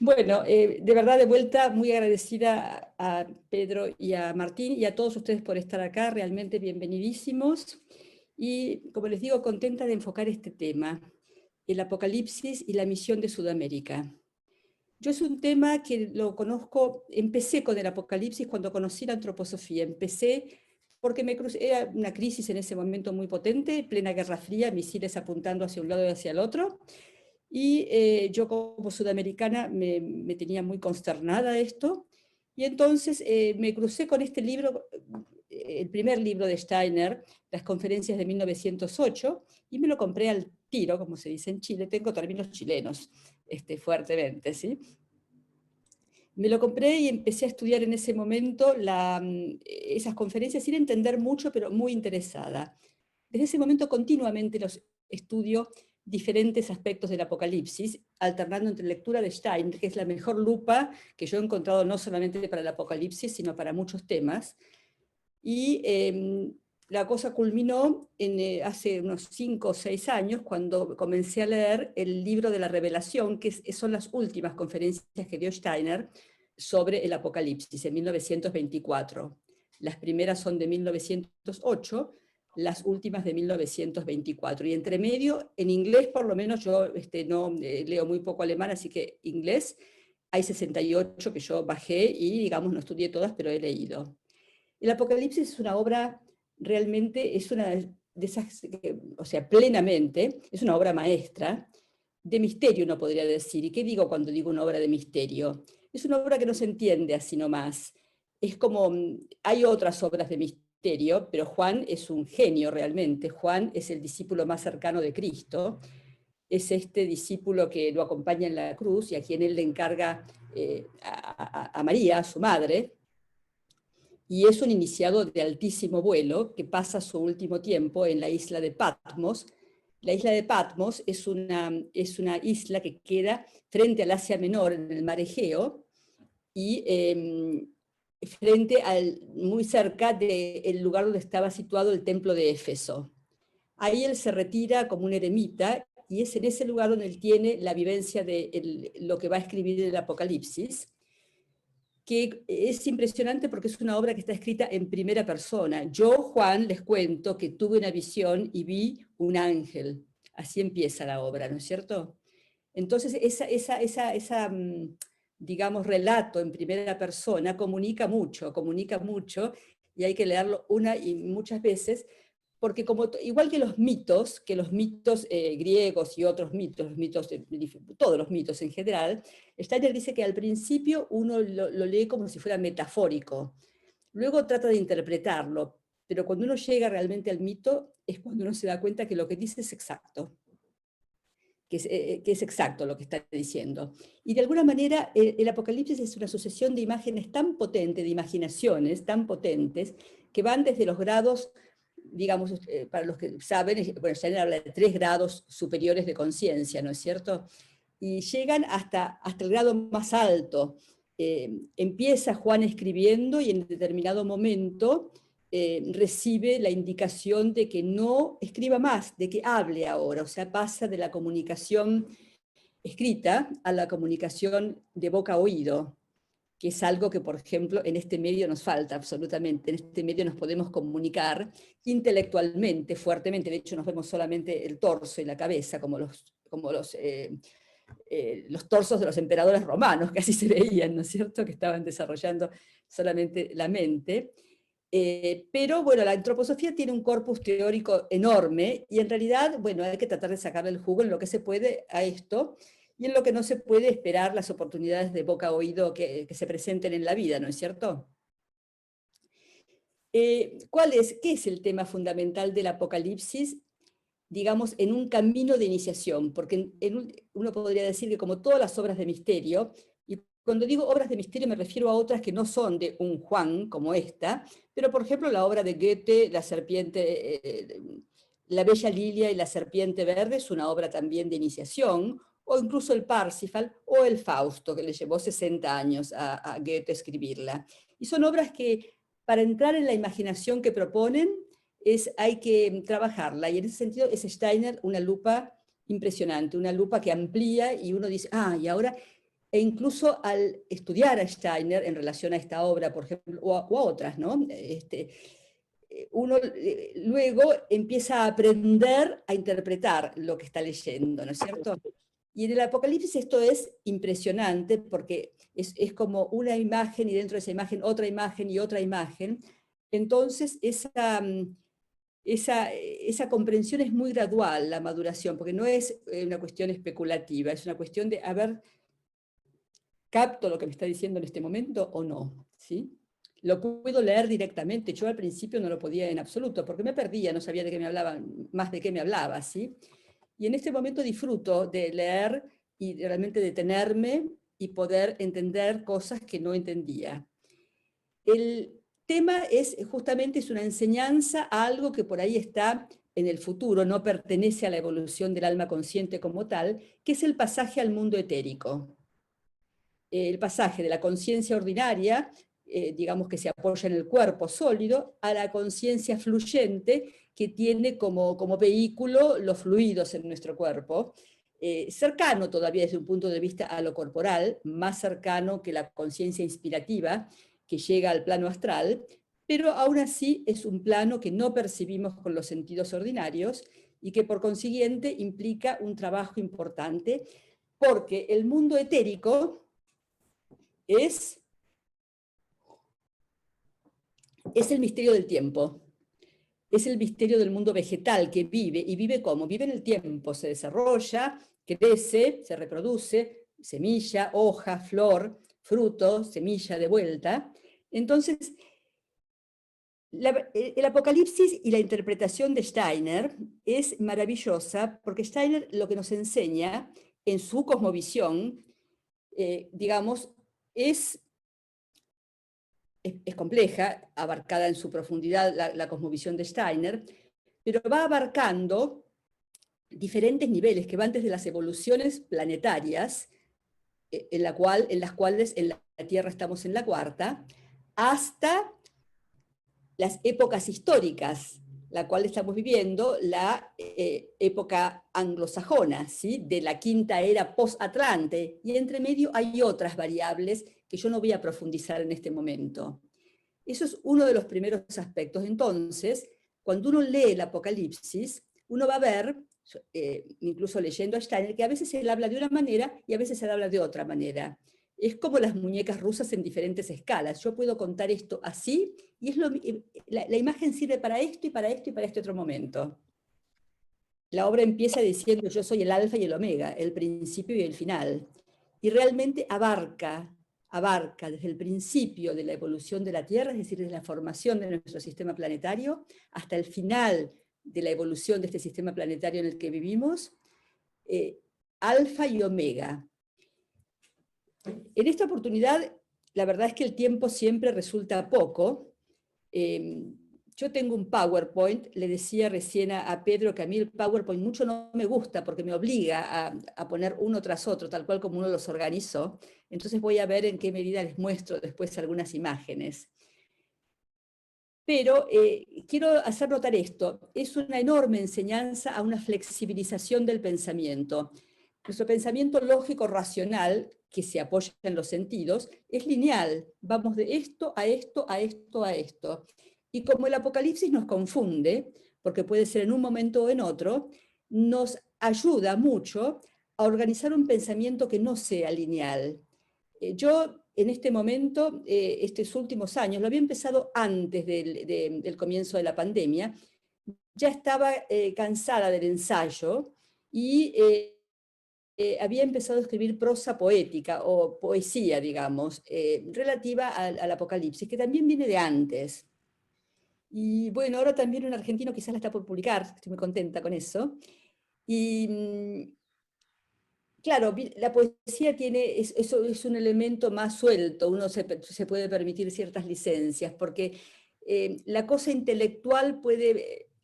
Bueno, de verdad, de vuelta, muy agradecida a Pedro y a Martín y a todos ustedes por estar acá, realmente bienvenidísimos. Y como les digo, contenta de enfocar este tema, el apocalipsis y la misión de Sudamérica. Yo es un tema que lo conozco, empecé con el apocalipsis cuando conocí la antroposofía, empecé porque me crucé, era una crisis en ese momento muy potente, plena Guerra Fría, misiles apuntando hacia un lado y hacia el otro, y yo como sudamericana me tenía muy consternada esto, y entonces me crucé con este libro, el primer libro de Steiner, Las conferencias de 1908, y me lo compré al tiro, como se dice en Chile, tengo términos chilenos, fuertemente, ¿sí? Me lo compré y empecé a estudiar en ese momento esas conferencias sin entender mucho, pero muy interesada. Desde ese momento continuamente los estudio diferentes aspectos del Apocalipsis, alternando entre lectura de Stein, que es la mejor lupa que yo he encontrado no solamente para el Apocalipsis, sino para muchos temas. Y la cosa culminó hace unos 5 o 6 años, cuando comencé a leer el libro de la Revelación, que son las últimas conferencias que dio Steiner sobre el Apocalipsis, en 1924. Las primeras son de 1908, las últimas de 1924. Y entre medio, en inglés por lo menos, yo no leo muy poco alemán, así que inglés, hay 68 que yo bajé y, digamos, no estudié todas, pero he leído. El Apocalipsis es una obra, realmente, es una de esas, o sea, plenamente, es una obra maestra, de misterio uno podría decir. ¿Y qué digo cuando digo una obra de misterio? Es una obra que no se entiende así nomás. Es como, hay otras obras de misterio, pero Juan es un genio realmente. Juan es el discípulo más cercano de Cristo, es este discípulo que lo acompaña en la cruz y a quien él le encarga a María, a su madre, y es un iniciado de altísimo vuelo que pasa su último tiempo en la isla de Patmos. La isla de Patmos es una isla que queda frente al Asia Menor, en el mar Egeo, y muy cerca del lugar donde estaba situado el templo de Éfeso. Ahí él se retira como un eremita, y es en ese lugar donde él tiene la vivencia de lo que va a escribir en el Apocalipsis, que es impresionante porque es una obra que está escrita en primera persona. Yo, Juan, les cuento que tuve una visión y vi un ángel. Así empieza la obra, ¿no es cierto? Entonces, digamos, relato en primera persona comunica mucho, y hay que leerlo una y muchas veces, porque igual que los mitos griegos y otros mitos, todos los mitos en general, Steiner dice que al principio uno lo lee como si fuera metafórico, luego trata de interpretarlo, pero cuando uno llega realmente al mito es cuando uno se da cuenta que lo que dice es exacto, que es exacto lo que está diciendo. Y de alguna manera el Apocalipsis es una sucesión de imágenes tan potentes, de imaginaciones tan potentes, que van desde los grados, digamos, para los que saben, bueno, Steiner habla de 3 grados superiores de conciencia, ¿no es cierto? Y llegan hasta el grado más alto. Empieza Juan escribiendo y en determinado momento recibe la indicación de que no escriba más, de que hable ahora, o sea, pasa de la comunicación escrita a la comunicación de boca a oído, que es algo que, por ejemplo, en este medio nos falta absolutamente. En este medio nos podemos comunicar intelectualmente, fuertemente, de hecho nos vemos solamente el torso y la cabeza, como los torsos de los emperadores romanos, que así se veían, ¿no es cierto?, que estaban desarrollando solamente la mente. Pero bueno, la antroposofía tiene un corpus teórico enorme, y en realidad, bueno, hay que tratar de sacarle el jugo en lo que se puede a esto, y en lo que no se puede esperar las oportunidades de boca a oído que se presenten en la vida, ¿no es cierto? ¿Qué es el tema fundamental del Apocalipsis? Digamos, en un camino de iniciación, porque uno podría decir que como todas las obras de misterio, y cuando digo obras de misterio me refiero a otras que no son de un Juan, como esta, pero por ejemplo la obra de Goethe, La serpiente, La bella lilia y la serpiente verde, es una obra también de iniciación, o incluso el Parsifal o el Fausto, que le llevó 60 años a Goethe escribirla. Y son obras que, para entrar en la imaginación que proponen, hay que trabajarla, y en ese sentido es Steiner una lupa impresionante, una lupa que amplía, y uno dice, y ahora e incluso al estudiar a Steiner en relación a esta obra, por ejemplo, o a otras, ¿no? Uno luego empieza a aprender a interpretar lo que está leyendo, ¿no es cierto? Y en el Apocalipsis esto es impresionante porque es como una imagen y dentro de esa imagen otra imagen y otra imagen. Entonces esa comprensión es muy gradual, la maduración, porque no es una cuestión especulativa, es una cuestión de, a ver, ¿capto lo que me está diciendo en este momento o no? ¿Sí? Lo puedo leer directamente, yo al principio no lo podía en absoluto, porque me perdía, no sabía de qué me hablaba, más de qué me hablaba, ¿sí? Y en este momento disfruto de leer y de realmente detenerme y poder entender cosas que no entendía. El tema es justamente es una enseñanza a algo que por ahí está en el futuro, no pertenece a la evolución del alma consciente como tal, que es el pasaje al mundo etérico. El pasaje de la conciencia ordinaria, digamos que se apoya en el cuerpo sólido, a la conciencia fluyente que tiene como vehículo los fluidos en nuestro cuerpo, cercano todavía desde un punto de vista a lo corporal, más cercano que la conciencia inspirativa que llega al plano astral, pero aún así es un plano que no percibimos con los sentidos ordinarios y que por consiguiente implica un trabajo importante, porque el mundo etérico es el misterio del tiempo, es el misterio del mundo vegetal que vive, y vive ¿cómo? Vive en el tiempo, se desarrolla, crece, se reproduce, semilla, hoja, flor, fruto, semilla de vuelta. Entonces, el Apocalipsis y la interpretación de Steiner es maravillosa, porque Steiner lo que nos enseña en su cosmovisión, digamos, es compleja, abarcada en su profundidad la cosmovisión de Steiner, pero va abarcando diferentes niveles que van desde las evoluciones planetarias, en las cuales en la Tierra estamos en la cuarta, hasta las épocas históricas, la cual estamos viviendo, la época anglosajona, ¿sí? De la quinta era post-Atlante, y entre medio hay otras variables que yo no voy a profundizar en este momento. Eso es uno de los primeros aspectos. Entonces, cuando uno lee el Apocalipsis, uno va a ver, incluso leyendo a Steiner, que a veces él habla de una manera y a veces él habla de otra manera. Es como las muñecas rusas en diferentes escalas. Yo puedo contar esto así, y la imagen sirve para esto y para esto y para este otro momento. La obra empieza diciendo: yo soy el alfa y el omega, el principio y el final. Y realmente abarca desde el principio de la evolución de la Tierra, es decir, desde la formación de nuestro sistema planetario, hasta el final de la evolución de este sistema planetario en el que vivimos, alfa y omega. En esta oportunidad, la verdad es que el tiempo siempre resulta poco. Yo tengo un PowerPoint, le decía recién a Pedro que a mí el PowerPoint mucho no me gusta porque me obliga a poner uno tras otro, tal cual como uno los organizó. Entonces voy a ver en qué medida les muestro después algunas imágenes. Pero quiero hacer notar esto, es una enorme enseñanza a una flexibilización del pensamiento. Nuestro pensamiento lógico racional, que se apoya en los sentidos, es lineal, vamos de esto a esto, a esto, a esto. Y como el Apocalipsis nos confunde, porque puede ser en un momento o en otro, nos ayuda mucho a organizar un pensamiento que no sea lineal. Yo en este momento, estos últimos años, lo había empezado antes del comienzo de la pandemia, ya estaba cansada del ensayo y había empezado a escribir prosa poética o poesía, digamos, relativa al Apocalipsis, que también viene de antes. Y bueno, ahora también un argentino quizás la está por publicar, estoy muy contenta con eso. Y claro, la poesía tiene, eso es un elemento más suelto, uno se puede permitir ciertas licencias, porque la cosa intelectual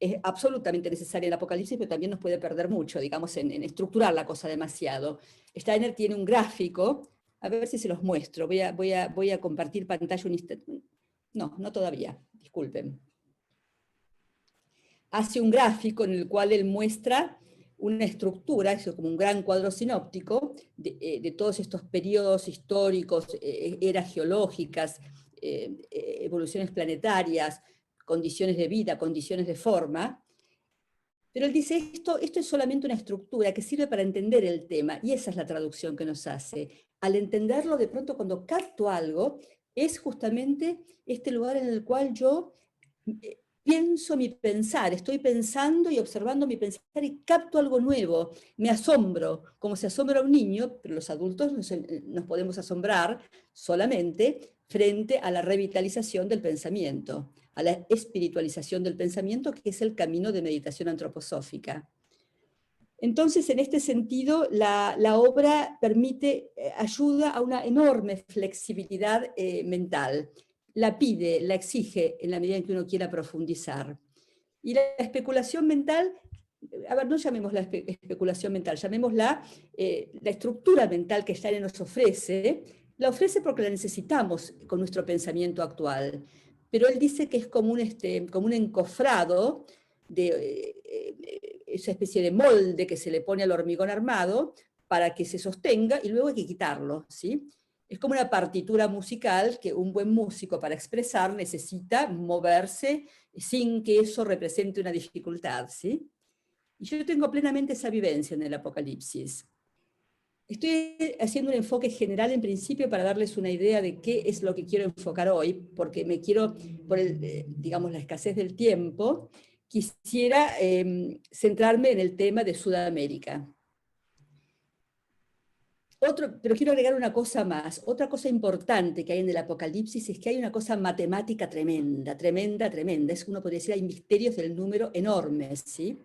es absolutamente necesaria en el Apocalipsis, pero también nos puede perder mucho, digamos, en estructurar la cosa demasiado. Steiner tiene un gráfico, a ver si se los muestro, voy a compartir pantalla un instante. No, no todavía, disculpen. Hace un gráfico en el cual él muestra una estructura, es como un gran cuadro sinóptico, de todos estos periodos históricos, eras geológicas, evoluciones planetarias, condiciones de vida, condiciones de forma. Pero él dice, esto es solamente una estructura que sirve para entender el tema, y esa es la traducción que nos hace. Al entenderlo, de pronto cuando capto algo, es justamente este lugar en el cual yo pienso mi pensar, estoy pensando y observando mi pensar y capto algo nuevo, me asombro, como se asombra un niño, pero los adultos nos podemos asombrar solamente frente a la revitalización del pensamiento, a la espiritualización del pensamiento, que es el camino de meditación antroposófica. Entonces, en este sentido, la obra permite, ayuda a una enorme flexibilidad mental. La pide, la exige en la medida en que uno quiera profundizar. Y la especulación mental, a ver, no llamémosla especulación mental, llamémosla la estructura mental que Steiner nos ofrece, la ofrece porque la necesitamos con nuestro pensamiento actual. Pero él dice que es como un encofrado de esa especie de molde que se le pone al hormigón armado para que se sostenga y luego hay que quitarlo, ¿sí? Es como una partitura musical que un buen músico para expresar necesita moverse sin que eso represente una dificultad, ¿sí? Y yo tengo plenamente esa vivencia en el Apocalipsis. Estoy haciendo un enfoque general en principio para darles una idea de qué es lo que quiero enfocar hoy, porque me quiero, por digamos, la escasez del tiempo, quisiera centrarme en el tema de Sudamérica. Pero quiero agregar una cosa más. Otra cosa importante que hay en el Apocalipsis es que hay una cosa matemática tremenda, tremenda, tremenda. Uno podría decir, hay misterios del número enormes, ¿sí?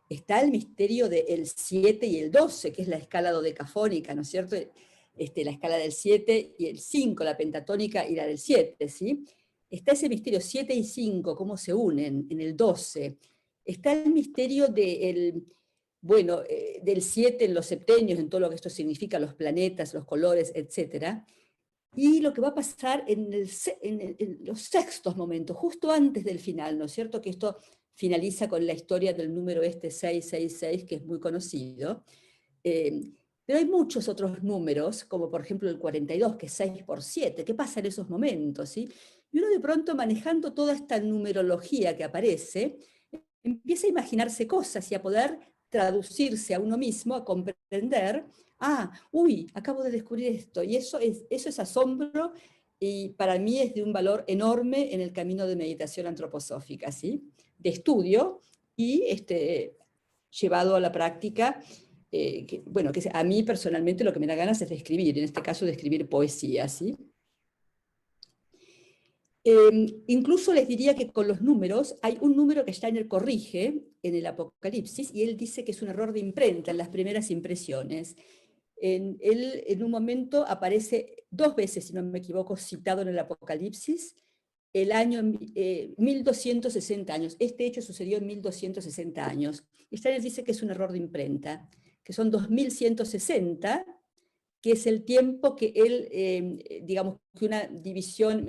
Está el misterio del 7 y el 12, que es la escala dodecafónica, ¿no es cierto? La escala del 7 y el 5, la pentatónica y la del 7, ¿sí? Está ese misterio 7 y 5, cómo se unen en el 12. Está el misterio del 7 en los septenios, en todo lo que esto significa, los planetas, los colores, etc. Y lo que va a pasar en los sextos momentos, justo antes del final, ¿no es cierto? Que esto finaliza con la historia del número 666, que es muy conocido. Pero hay muchos otros números, como por ejemplo el 42, que es 6 por 7. ¿Qué pasa en esos momentos? ¿Sí? Y uno de pronto, manejando toda esta numerología que aparece, empieza a imaginarse cosas y a poder traducirse a uno mismo, a comprender, acabo de descubrir esto, y eso es asombro, y para mí es de un valor enorme en el camino de meditación antroposófica, ¿sí? De estudio y llevado a la práctica, que a mí personalmente lo que me da ganas es de escribir, en este caso de escribir poesía, ¿sí? Incluso les diría que con los números, hay un número que Steiner corrige en el Apocalipsis, y él dice que es un error de imprenta en las primeras impresiones. Él en un momento aparece 2 veces, si no me equivoco, citado en el Apocalipsis, el año 1260 años. Este hecho sucedió en 1260 años. Steiner dice que es un error de imprenta, que son 2160, que es el tiempo que él, digamos que una división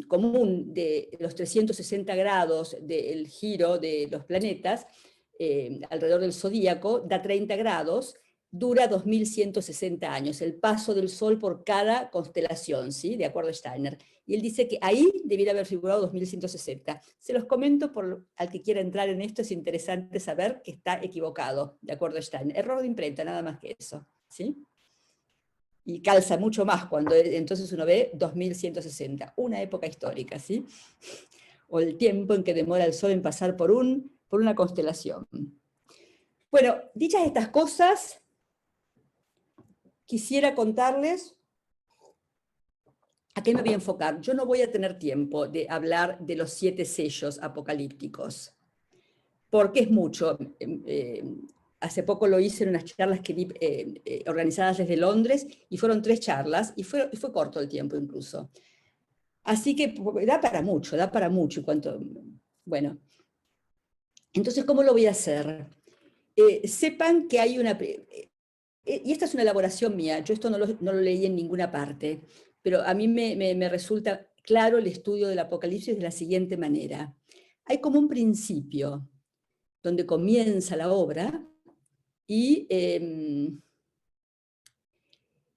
común de los 360 grados del giro de los planetas alrededor del zodíaco da 30 grados, dura 2160 años, el paso del Sol por cada constelación, ¿sí? De acuerdo a Steiner. Y él dice que ahí debiera haber figurado 2160. Se los comento al que quiera entrar en esto, es interesante saber que está equivocado, de acuerdo a Steiner. Error de imprenta, nada más que eso, ¿sí? Y calza mucho más cuando entonces uno ve 2160, una época histórica, ¿sí? O el tiempo en que demora el Sol en pasar por una constelación. Bueno, dichas estas cosas, quisiera contarles a qué me voy a enfocar. Yo no voy a tener tiempo de hablar de los 7 sellos apocalípticos, porque es mucho. Hace poco lo hice en unas charlas que di, organizadas desde Londres, y fueron 3 charlas, y fue corto el tiempo incluso. Así que da para mucho, bueno. Entonces, ¿cómo lo voy a hacer? Sepan que hay una... y esta es una elaboración mía, yo esto no lo leí en ninguna parte, pero a mí me resulta claro el estudio del Apocalipsis de la siguiente manera. Hay como un principio. donde comienza la obra, y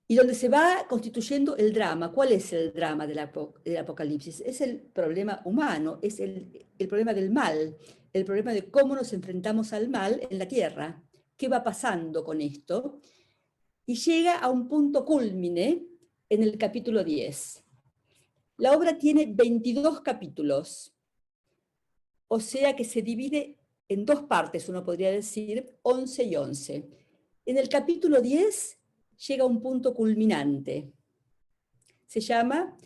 donde se va constituyendo el drama. ¿Cuál es el drama del Apocalipsis? Es el problema humano, es el problema del mal, el problema de cómo nos enfrentamos al mal en la tierra. ¿Qué va pasando con esto? Y llega a un punto cúlmine en el capítulo 10. La obra tiene 22 capítulos, o sea que se divide en dos partes, uno podría decir, 11 y 11. En el capítulo 10 llega a un punto culminante. Se llama,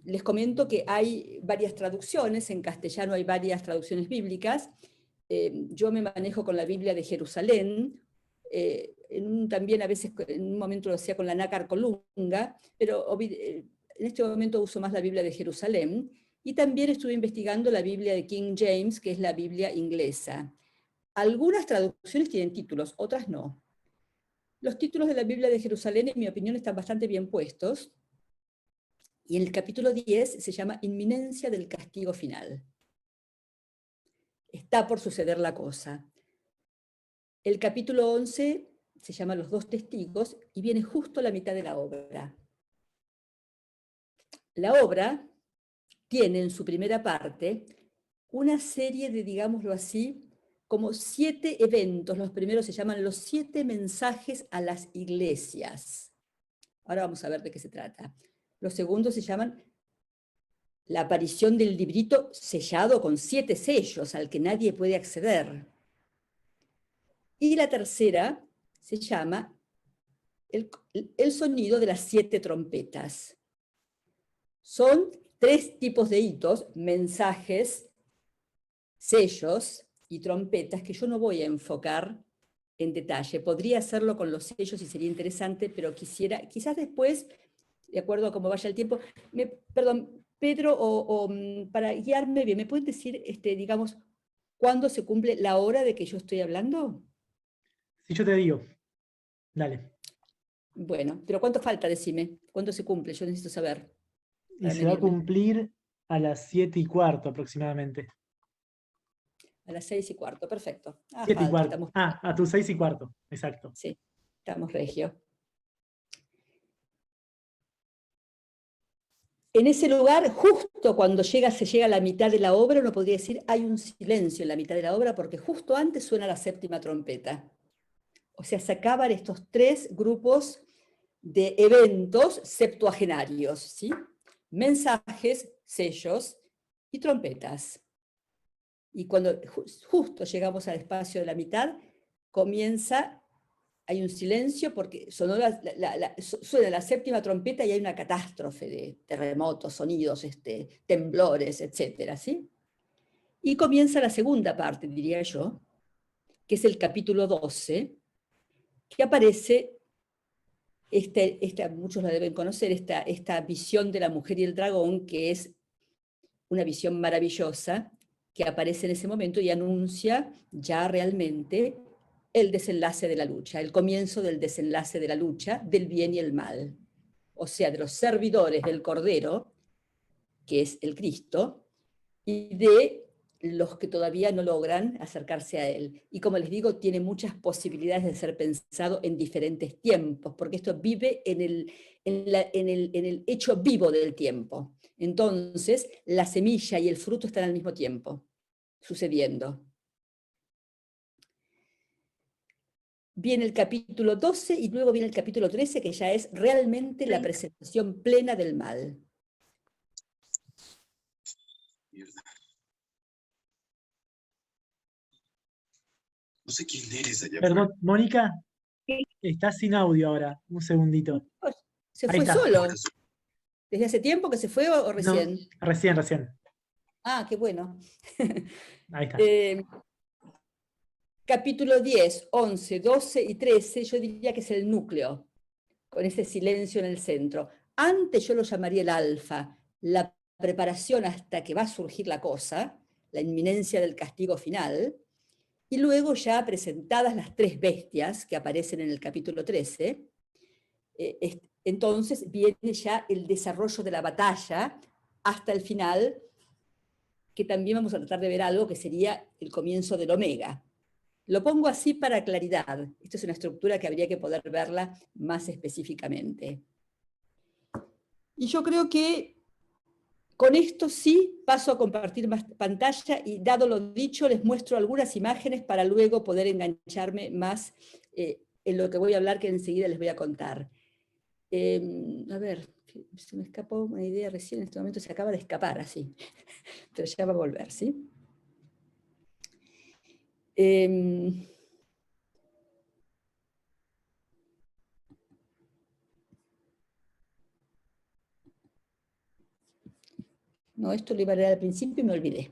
les comento que hay varias traducciones, en castellano hay varias traducciones bíblicas. Yo me manejo con la Biblia de Jerusalén, también a veces en un momento lo hacía con la Nácar Colunga, pero en este momento uso más la Biblia de Jerusalén, y también estuve investigando la Biblia de King James, que es la Biblia inglesa. Algunas traducciones tienen títulos, otras no. Los títulos de la Biblia de Jerusalén, en mi opinión, están bastante bien puestos, y en el capítulo 10 se llama Inminencia del castigo final. Está por suceder la cosa. El capítulo 11 se llama Los dos testigos y viene justo a la mitad de la obra. La obra tiene en su primera parte una serie de, digámoslo así, como 7 eventos. Los primeros se llaman los 7 mensajes a las iglesias. Ahora vamos a ver de qué se trata. Los segundos se llaman la aparición del librito sellado con 7 sellos al que nadie puede acceder. Y la tercera se llama el sonido de las 7 trompetas. Son 3 tipos de hitos, mensajes, sellos y trompetas, que yo no voy a enfocar en detalle. Podría hacerlo con los sellos y sería interesante, pero quizás después, de acuerdo a cómo vaya el tiempo, perdón, Pedro, para guiarme bien, ¿me pueden decir, digamos, cuándo se cumple la hora de que yo estoy hablando? Sí, yo te digo. Dale. Bueno, pero ¿cuánto falta? Decime. ¿Cuándo se cumple? Yo necesito saber Y para se va a medirme. cumplir a las 7:15 aproximadamente. A las 6:15, perfecto. 7:15. Estamos, A tus 6:15, exacto. sí, estamos regio. En ese lugar, justo cuando se llega a la mitad de la obra, uno podría decir, hay un silencio en la mitad de la obra, porque justo antes suena la 7ª trompeta. O sea, se acaban estos 3 grupos de eventos septuagenarios, ¿sí? Mensajes, sellos y trompetas. Y cuando justo llegamos al espacio de la mitad, hay un silencio porque suena la 7ª trompeta y hay una catástrofe de terremotos, sonidos, temblores, etcétera, ¿sí? Y comienza la segunda parte, diría yo, que es el capítulo 12, que aparece, muchos la deben conocer, esta visión de la mujer y el dragón, que es una visión maravillosa, que aparece en ese momento y anuncia ya realmente el desenlace de la lucha, el comienzo del desenlace de la lucha del bien y el mal. O sea, de los servidores del Cordero, que es el Cristo, y de los que todavía no logran acercarse a él. Y como les digo, tiene muchas posibilidades de ser pensado en diferentes tiempos, porque esto vive en el hecho vivo del tiempo. Entonces, la semilla y el fruto están al mismo tiempo, sucediendo. Viene el capítulo 12 y luego viene el capítulo 13, que ya es realmente la presentación plena del mal. No sé quién eres allá Perdón, afuera. Mónica, estás sin audio ahora. Un segundito. Se Ahí fue está. solo. ¿Desde hace tiempo que se fue o No, recién? recién. Ah, qué bueno. Ahí está. Capítulo 10, 11, 12 y 13, yo diría que es el núcleo, con ese silencio en el centro. Antes yo lo llamaría el alfa, la preparación hasta que va a surgir la cosa, la inminencia del castigo final, y luego ya presentadas las 3 bestias que aparecen en el capítulo 13, entonces viene ya el desarrollo de la batalla hasta el final, que también vamos a tratar de ver algo que sería el comienzo del omega. Lo pongo así para claridad. Esta es una estructura que habría que poder verla más específicamente. Y yo creo que con esto sí paso a compartir más pantalla y, dado lo dicho, les muestro algunas imágenes para luego poder engancharme más en lo que voy a hablar, que enseguida les voy a contar. A ver, se me escapó una idea recién, en este momento se acaba de escapar así, pero ya va a volver, ¿sí? No, esto lo iba a leer al principio y me olvidé.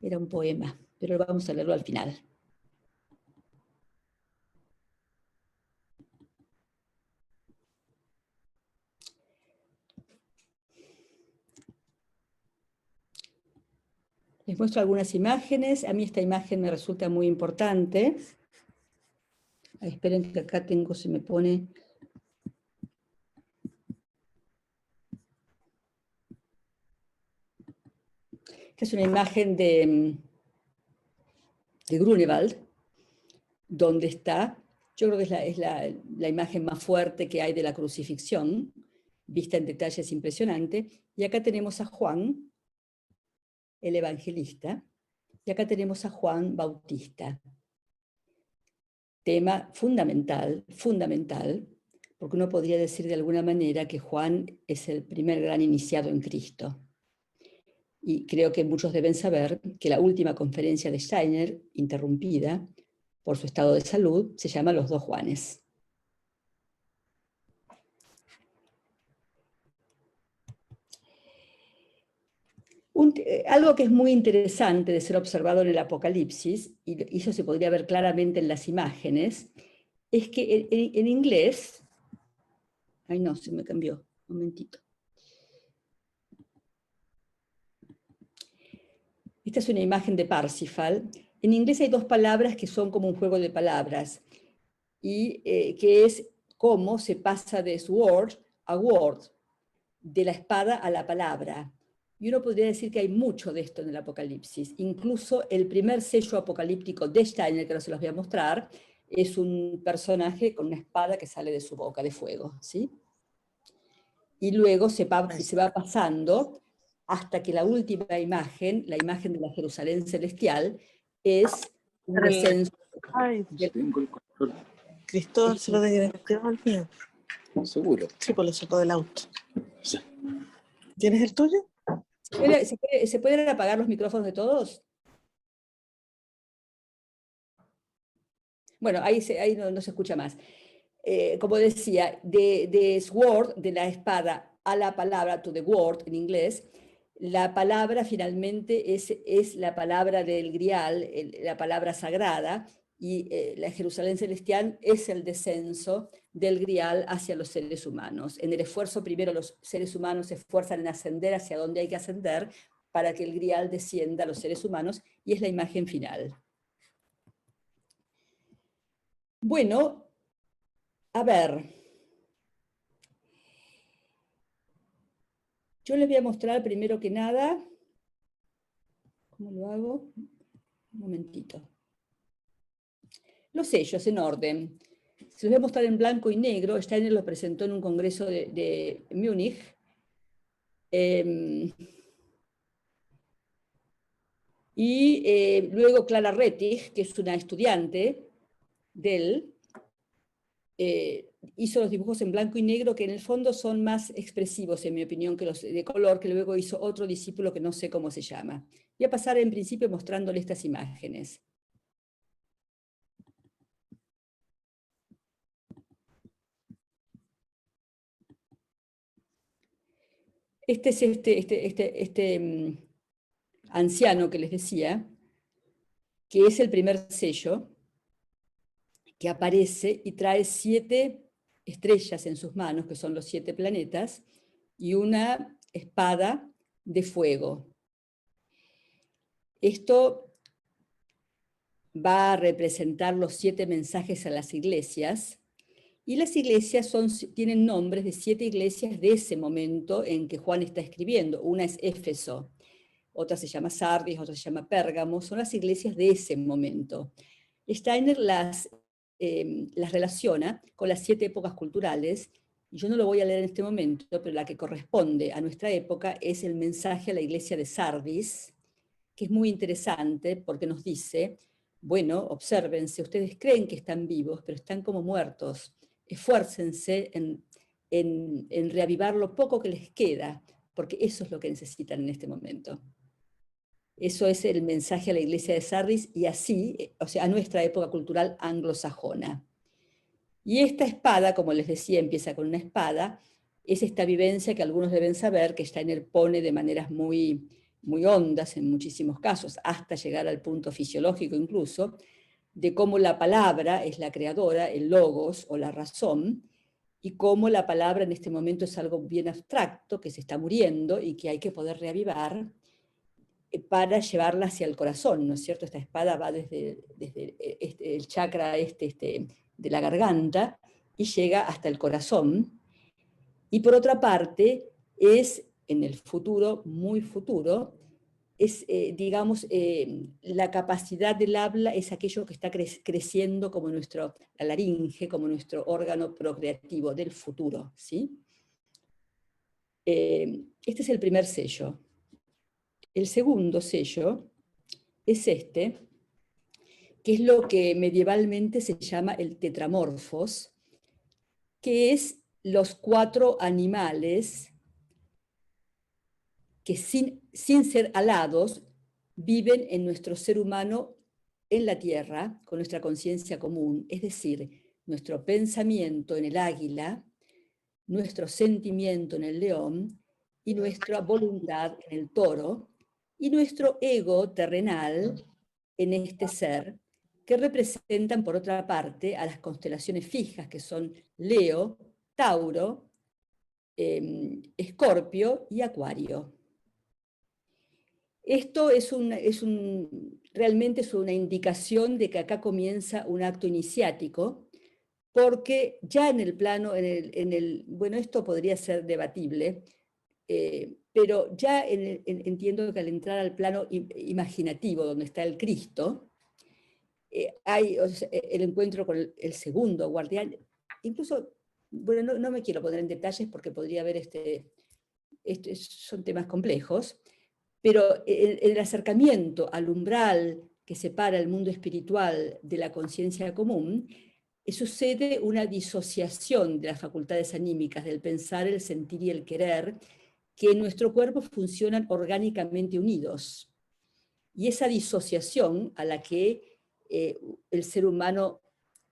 Era un poema, pero vamos a leerlo al final. Les muestro algunas imágenes. A mí esta imagen me resulta muy importante. Esperen que acá tengo, se me pone... Esta es una imagen de Grunewald, donde está, yo creo que es la imagen más fuerte que hay de la crucifixión, vista en detalles impresionante. Y acá tenemos a Juan, el evangelista, y acá tenemos a Juan Bautista. Tema fundamental, fundamental, porque uno podría decir de alguna manera que Juan es el primer gran iniciado en Cristo. Y creo que muchos deben saber que la última conferencia de Steiner, interrumpida por su estado de salud, se llama Los dos Juanes. Algo que es muy interesante de ser observado en el Apocalipsis, y eso se podría ver claramente en las imágenes, es que en inglés... Ay no, se me cambió, un momentito. Esta es una imagen de Parsifal. En inglés hay dos palabras que son como un juego de palabras, y que es cómo se pasa de sword a word, de la espada a la palabra. Y uno podría decir que hay mucho de esto en el Apocalipsis. Incluso el primer sello apocalíptico de Steiner, que ahora se los voy a mostrar, es un personaje con una espada que sale de su boca de fuego, ¿sí? Y luego se va pasando hasta que la última imagen, la imagen de la Jerusalén celestial, es un descenso. Tengo el control. Cristóbal se lo desgració al mío. Seguro. Sí, pues lo sacó del auto. Sí. ¿Tienes el tuyo? ¿Se pueden apagar los micrófonos de todos? Bueno, ahí no se escucha más. Como decía, de sword, de la espada, a la palabra, to the word en inglés, la palabra finalmente es la palabra del Grial, la palabra sagrada, y la Jerusalén celestial es el descenso del Grial hacia los seres humanos. En el esfuerzo primero los seres humanos se esfuerzan en ascender hacia donde hay que ascender para que el Grial descienda a los seres humanos, y es la imagen final. Bueno, a ver, yo les voy a mostrar primero que nada, ¿cómo lo hago? Un momentito. Los sellos en orden. Se los voy a mostrar en blanco y negro. Steiner lo presentó en un congreso de Múnich. Y luego Clara Rettig, que es una estudiante de él, hizo los dibujos en blanco y negro, que en el fondo son más expresivos, en mi opinión, que los de color, que luego hizo otro discípulo que no sé cómo se llama. Voy a pasar en principio mostrándole estas imágenes. Este es este anciano que les decía, que es el primer sello, que aparece y trae 7 estrellas en sus manos, que son los 7 planetas, y una espada de fuego. Esto va a representar los 7 mensajes a las iglesias, y las iglesias tienen nombres de 7 iglesias de ese momento en que Juan está escribiendo. Una es Éfeso, otra se llama Sardis, otra se llama Pérgamo, son las iglesias de ese momento. Steiner las relaciona con las 7 épocas culturales, y yo no lo voy a leer en este momento, pero la que corresponde a nuestra época es el mensaje a la iglesia de Sardis, que es muy interesante porque nos dice, bueno, obsérvense, ustedes creen que están vivos, pero están como muertos. Esfuércense en reavivar lo poco que les queda, porque eso es lo que necesitan en este momento. Eso es el mensaje a la iglesia de Sardis y así, o sea, a nuestra época cultural anglosajona. Y esta espada, como les decía, empieza con una espada, es esta vivencia que algunos deben saber, que Steiner pone de maneras muy, muy hondas en muchísimos casos, hasta llegar al punto fisiológico incluso, de cómo la palabra es la creadora, el logos o la razón, y cómo la palabra en este momento es algo bien abstracto, que se está muriendo y que hay que poder reavivar para llevarla hacia el corazón, ¿no es cierto? Esta espada va desde el chakra de la garganta y llega hasta el corazón. Y por otra parte, es en el futuro, muy futuro, es, digamos, la capacidad del habla es aquello que está creciendo como la laringe, como nuestro órgano procreativo del futuro, ¿sí? Este es el primer sello. El segundo sello es este, que es lo que medievalmente se llama el tetramorfos, que es los 4 animales que sin ser alados viven en nuestro ser humano en la tierra, con nuestra conciencia común, es decir, nuestro pensamiento en el águila, nuestro sentimiento en el león y nuestra voluntad en el toro, y nuestro ego terrenal en este ser, que representan por otra parte a las constelaciones fijas, que son Leo, Tauro, Escorpio y Acuario. Esto realmente es una indicación de que acá comienza un acto iniciático, porque ya en el plano, bueno, esto podría ser debatible, pero ya entiendo que al entrar al plano imaginativo, donde está el Cristo, hay el encuentro con el segundo guardián, incluso, bueno, no me quiero poner en detalles porque podría haber son temas complejos, pero el acercamiento al umbral que separa el mundo espiritual de la conciencia común, sucede una disociación de las facultades anímicas, del pensar, el sentir y el querer, que en nuestro cuerpo funcionan orgánicamente unidos. Y esa disociación a la que el ser humano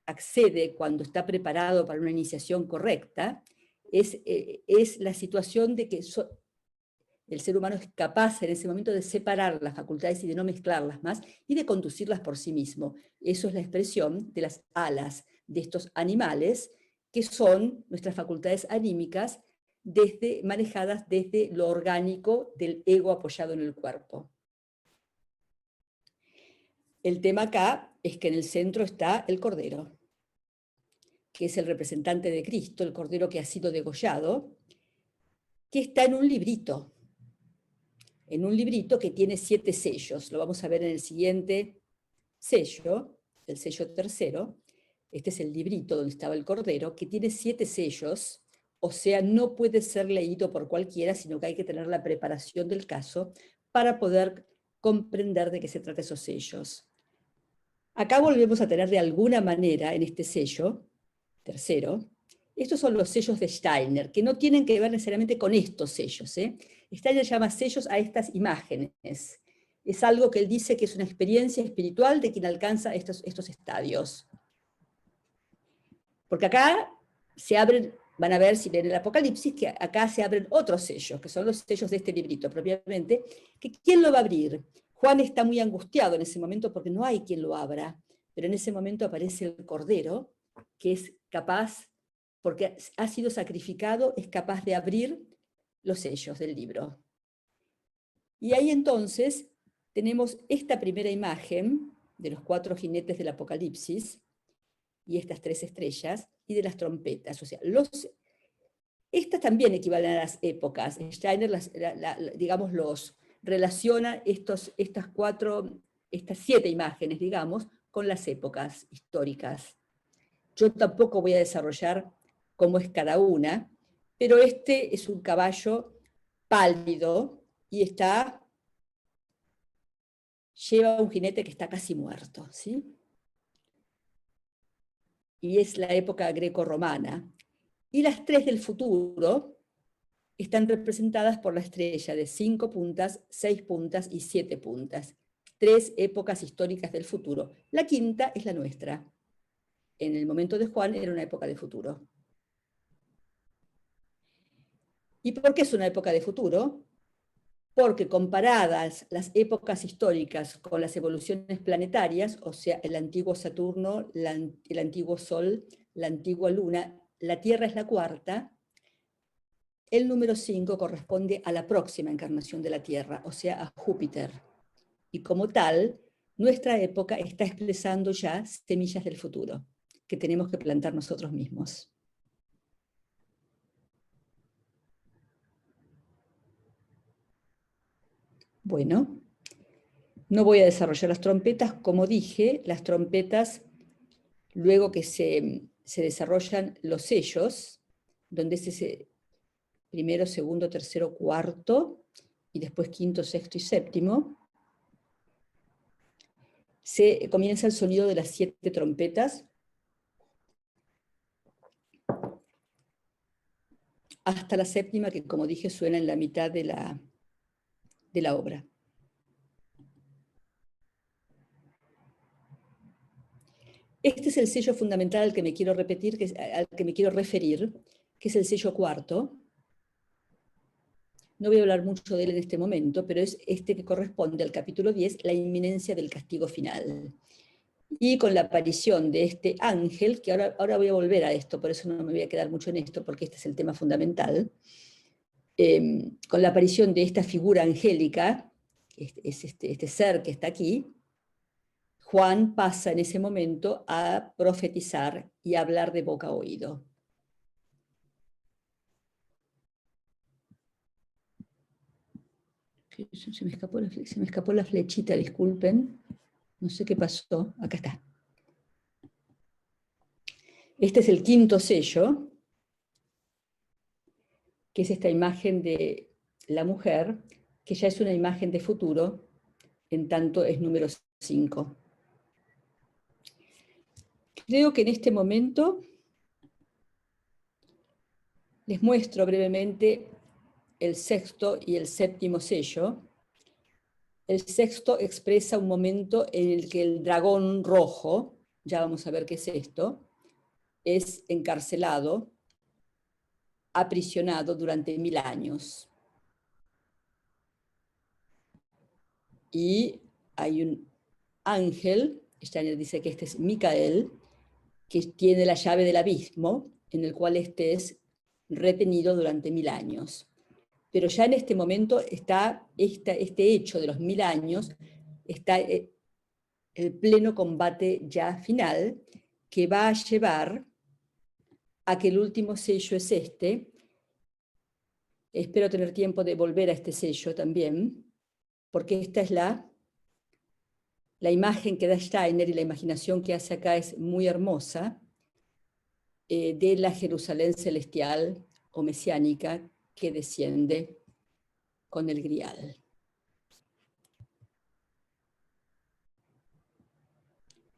accede cuando está preparado para una iniciación correcta, es la situación de que el ser humano es capaz en ese momento de separar las facultades y de no mezclarlas más y de conducirlas por sí mismo. Eso es la expresión de las alas de estos animales, que son nuestras facultades anímicas manejadas desde lo orgánico del ego apoyado en el cuerpo. El tema acá es que en el centro está el Cordero, que es el representante de Cristo, el Cordero que ha sido degollado, que está en un librito que tiene 7 sellos. Lo vamos a ver en el siguiente sello, el sello tercero. Este es el librito donde estaba el Cordero, que tiene 7 sellos, o sea, no puede ser leído por cualquiera, sino que hay que tener la preparación del caso para poder comprender de qué se trata esos sellos. Acá volvemos a tener de alguna manera en este sello tercero, estos son los sellos de Steiner, que no tienen que ver necesariamente con estos sellos. Steiner llama sellos a estas imágenes. Es algo que él dice que es una experiencia espiritual de quien alcanza estos estadios. Porque acá se abren, van a ver si ven el Apocalipsis, que acá se abren otros sellos, que son los sellos de este librito propiamente, que ¿quién lo va a abrir? Juan está muy angustiado en ese momento porque no hay quien lo abra, pero en ese momento aparece el Cordero, que es capaz, porque ha sido sacrificado, es capaz de abrir los sellos del libro. Y ahí entonces tenemos esta primera imagen de los 4 jinetes del Apocalipsis, y estas 3 estrellas, y de las trompetas. O sea, estas también equivalen a las épocas. Steiner, digamos, relaciona estas 7 imágenes, digamos, con las épocas históricas. Yo tampoco voy a desarrollar cómo es cada una, pero este es un caballo pálido y lleva un jinete que está casi muerto, ¿sí? Y es la época greco-romana. Y las 3 del futuro están representadas por la estrella de 5 puntas, 6 puntas y 7 puntas. 3 épocas históricas del futuro. La quinta es la nuestra. En el momento de Juan era una época de futuro. ¿Y por qué es una época de futuro? Porque comparadas las épocas históricas con las evoluciones planetarias, o sea, el antiguo Saturno, el antiguo Sol, la antigua Luna, la Tierra es la cuarta, el número 5 corresponde a la próxima encarnación de la Tierra, o sea, a Júpiter. Y como tal, nuestra época está expresando ya semillas del futuro, que tenemos que plantar nosotros mismos. Bueno, no voy a desarrollar las trompetas. Como dije, las trompetas, luego que se desarrollan los sellos, donde es ese primero, segundo, tercero, cuarto, y después quinto, sexto y séptimo, se comienza el sonido de las 7 trompetas, hasta la séptima, que como dije suena en la mitad de la obra. Este es el sello fundamental al que me quiero repetir, al que me quiero referir, que es el sello cuarto. No voy a hablar mucho de él en este momento, pero es este que corresponde al capítulo 10, la inminencia del castigo final. Y con la aparición de este ángel, que ahora voy a volver a esto, por eso no me voy a quedar mucho en esto, porque este es el tema fundamental, con la aparición de esta figura angélica, este ser que está aquí, Juan pasa en ese momento a profetizar y a hablar de boca a oído. Se me escapó la flechita, disculpen. No sé qué pasó. Acá está. Este es el quinto sello, que es esta imagen de la mujer, que ya es una imagen de futuro, en tanto es número 5. Creo que en este momento les muestro brevemente el sexto y el séptimo sello. El sexto expresa un momento en el que el dragón rojo, ya vamos a ver qué es esto, es encarcelado, aprisionado durante 1000 años. Y hay un ángel, Steiner dice que este es Micael, que tiene la llave del abismo, en el cual este es retenido durante 1000 años. Pero ya en este momento está este hecho de los 1000 años, está el pleno combate ya final, que va a llevar a que el último sello es este. Espero tener tiempo de volver a este sello también, porque esta es la imagen que da Steiner, y la imaginación que hace acá es muy hermosa, de la Jerusalén celestial o mesiánica que desciende con el grial.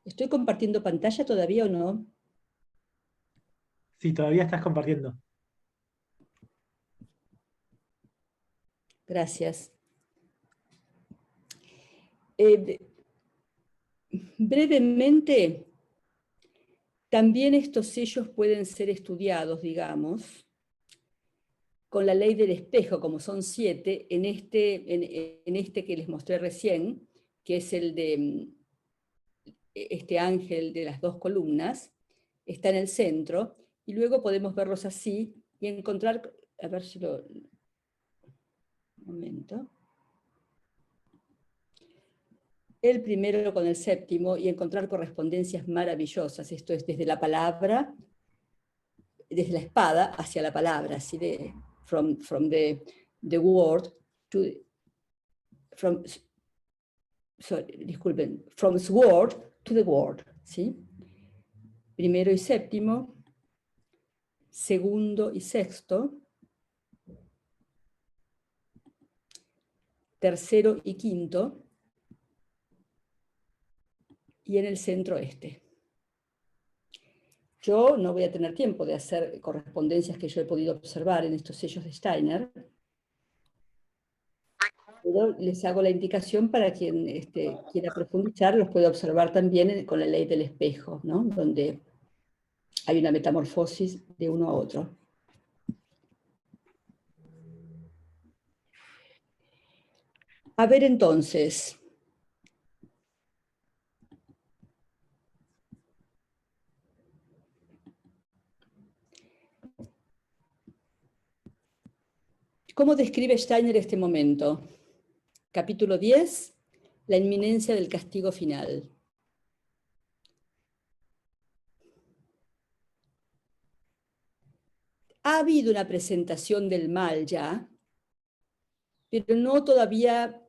¿Estoy compartiendo pantalla todavía o no? Sí, todavía estás compartiendo. Gracias. Brevemente, también estos sellos pueden ser estudiados, digamos, con la ley del espejo, como son 7, en este que les mostré recién, que es el de este ángel de las 2 columnas, está en el centro, y luego podemos verlos así y encontrar, a ver si lo... Un momento. El primero con el séptimo y encontrar correspondencias maravillosas. Esto es desde la palabra, desde la espada hacia la palabra, así de from the word to disculpen, from sword to the word, ¿sí? Primero y séptimo, segundo y sexto, tercero y quinto, y en el centro este. Yo no voy a tener tiempo de hacer correspondencias que yo he podido observar en estos sellos de Steiner, pero les hago la indicación para quien quiera profundizar, los puede observar también con la ley del espejo, ¿no? Donde hay una metamorfosis de uno a otro. A ver entonces. ¿Cómo describe Steiner este momento? Capítulo 10, la inminencia del castigo final. Ha habido una presentación del mal ya, pero no todavía,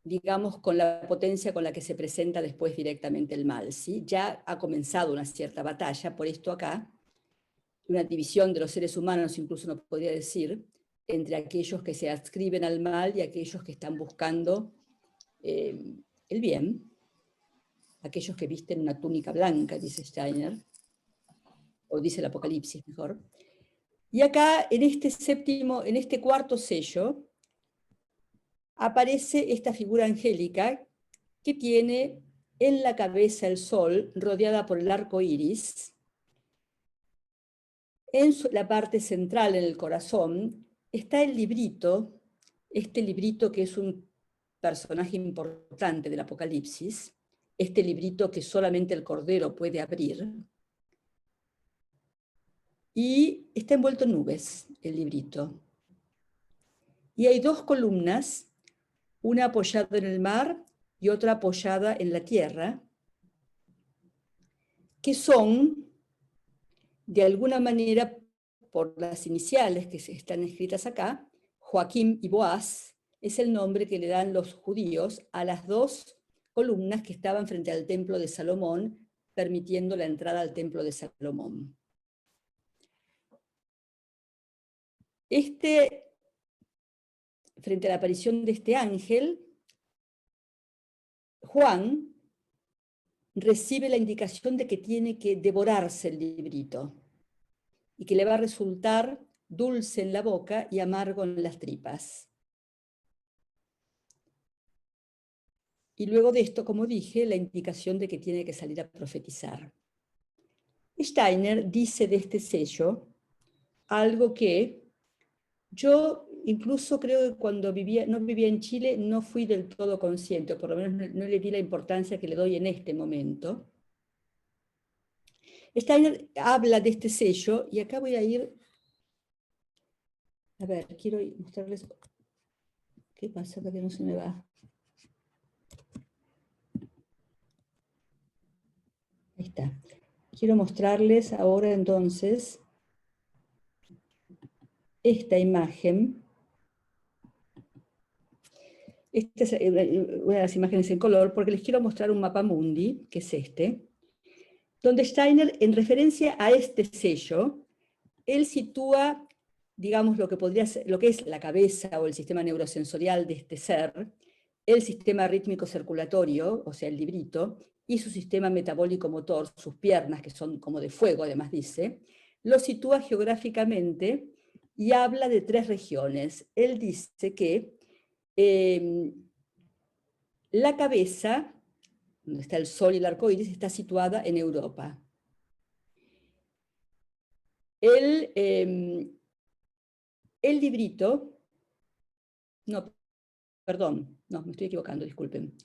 digamos, con la potencia con la que se presenta después directamente el mal, ¿sí? Ya ha comenzado una cierta batalla, por esto acá, una división de los seres humanos, incluso uno podría decir, entre aquellos que se adscriben al mal y aquellos que están buscando el bien, aquellos que visten una túnica blanca, dice Steiner, o dice el Apocalipsis mejor. Y acá, en este cuarto sello, aparece esta figura angélica que tiene en la cabeza el sol, rodeada por el arco iris. En la parte central, en el corazón, está el librito, este librito que es un personaje importante del Apocalipsis, este librito que solamente el Cordero puede abrir, y está envuelto en nubes, el librito. Y hay dos columnas, una apoyada en el mar y otra apoyada en la tierra, que son, de alguna manera, por las iniciales que están escritas acá, Joaquín y Boaz, es el nombre que le dan los judíos a las dos columnas que estaban frente al templo de Salomón, permitiendo la entrada al templo de Salomón. Frente a la aparición de este ángel, Juan recibe la indicación de que tiene que devorarse el librito y que le va a resultar dulce en la boca y amargo en las tripas. Y luego de esto, como dije, la indicación de que tiene que salir a profetizar. Steiner dice de este sello algo que yo incluso creo que cuando no vivía en Chile no fui del todo consciente, o por lo menos no le di la importancia que le doy en este momento. Steiner habla de este sello, y acá voy a ir, a ver, quiero mostrarles, ¿qué pasa? Que no se me va. Ahí está. Quiero mostrarles ahora entonces esta imagen. Esta es una de las imágenes en color, porque les quiero mostrar un mapa mundi, que es este, donde Steiner, en referencia a este sello, él sitúa, digamos, lo que es la cabeza o el sistema neurosensorial de este ser, el sistema rítmico circulatorio, o sea, el librito, y su sistema metabólico motor, sus piernas, que son como de fuego, además dice, lo sitúa geográficamente y habla de 3 regiones. Él dice que la cabeza, donde está el sol y el arco iris, está situada en Europa. El librito, no, perdón, no, me estoy equivocando, disculpen.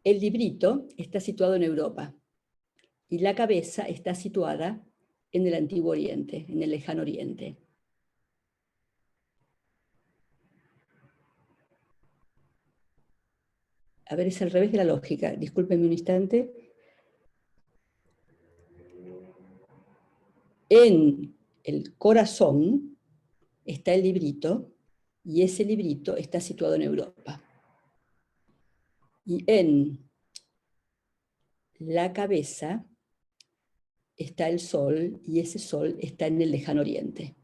El librito está situado en Europa y la cabeza está situada en el Antiguo Oriente, en el Lejano Oriente. A ver, es al revés de la lógica. Discúlpenme un instante. En el corazón está el librito, y ese librito está situado en Europa. Y en la cabeza está el sol, y ese sol está en el lejano oriente.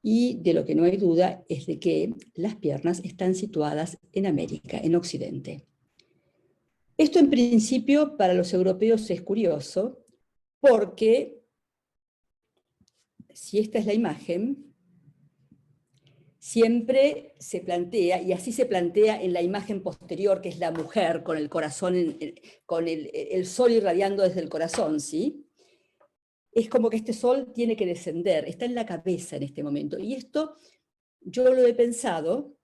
Y de lo que no hay duda es de que las piernas están situadas en América, en Occidente. Esto en principio para los europeos es curioso, porque si esta es la imagen, siempre se plantea, y así se plantea en la imagen posterior, que es la mujer con el corazón, con el sol irradiando desde el corazón, ¿sí? Es como que este sol tiene que descender, está en la cabeza en este momento. Y esto yo lo he pensado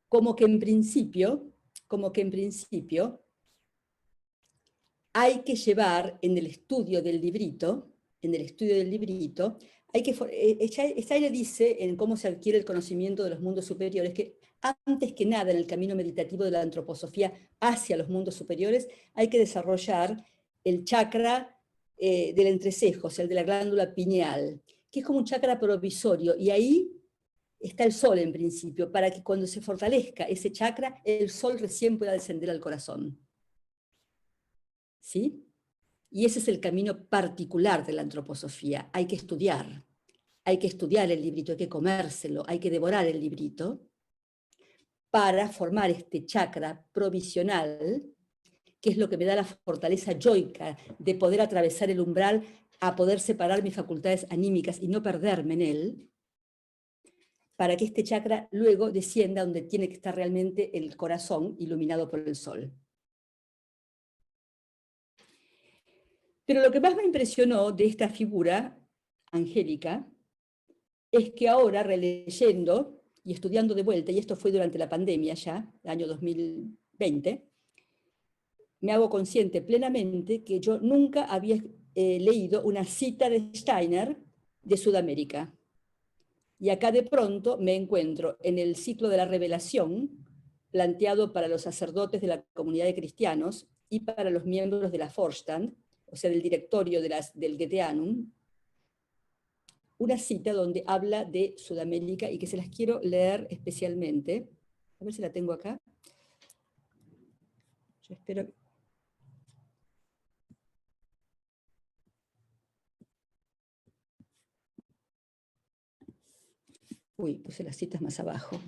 como que en principio hay que llevar en el estudio del librito, Steiner dice en cómo se adquiere el conocimiento de los mundos superiores, que antes que nada en el camino meditativo de la antroposofía hacia los mundos superiores, hay que desarrollar el chakra del entrecejo, o sea, el de la glándula pineal, que es como un chakra provisorio, y ahí está el sol en principio, para que cuando se fortalezca ese chakra, el sol recién pueda descender al corazón. ¿Sí? Y ese es el camino particular de la antroposofía. Hay que estudiar el librito, hay que comérselo, hay que devorar el librito para formar este chakra provisional, que es lo que me da la fortaleza yoica de poder atravesar el umbral, a poder separar mis facultades anímicas y no perderme en él, para que este chakra luego descienda donde tiene que estar realmente el corazón iluminado por el sol. Pero lo que más me impresionó de esta figura angélica es que ahora, releyendo y estudiando de vuelta, y esto fue durante la pandemia ya, el año 2020, me hago consciente plenamente que yo nunca había leído una cita de Steiner de Sudamérica. Y acá de pronto me encuentro en el ciclo de la revelación, planteado para los sacerdotes de la comunidad de cristianos y para los miembros de la Vorstand, o sea, del directorio del Goetheanum, una cita donde habla de Sudamérica y que se las quiero leer especialmente. A ver si la tengo acá. Yo espero. Uy, puse las citas más abajo.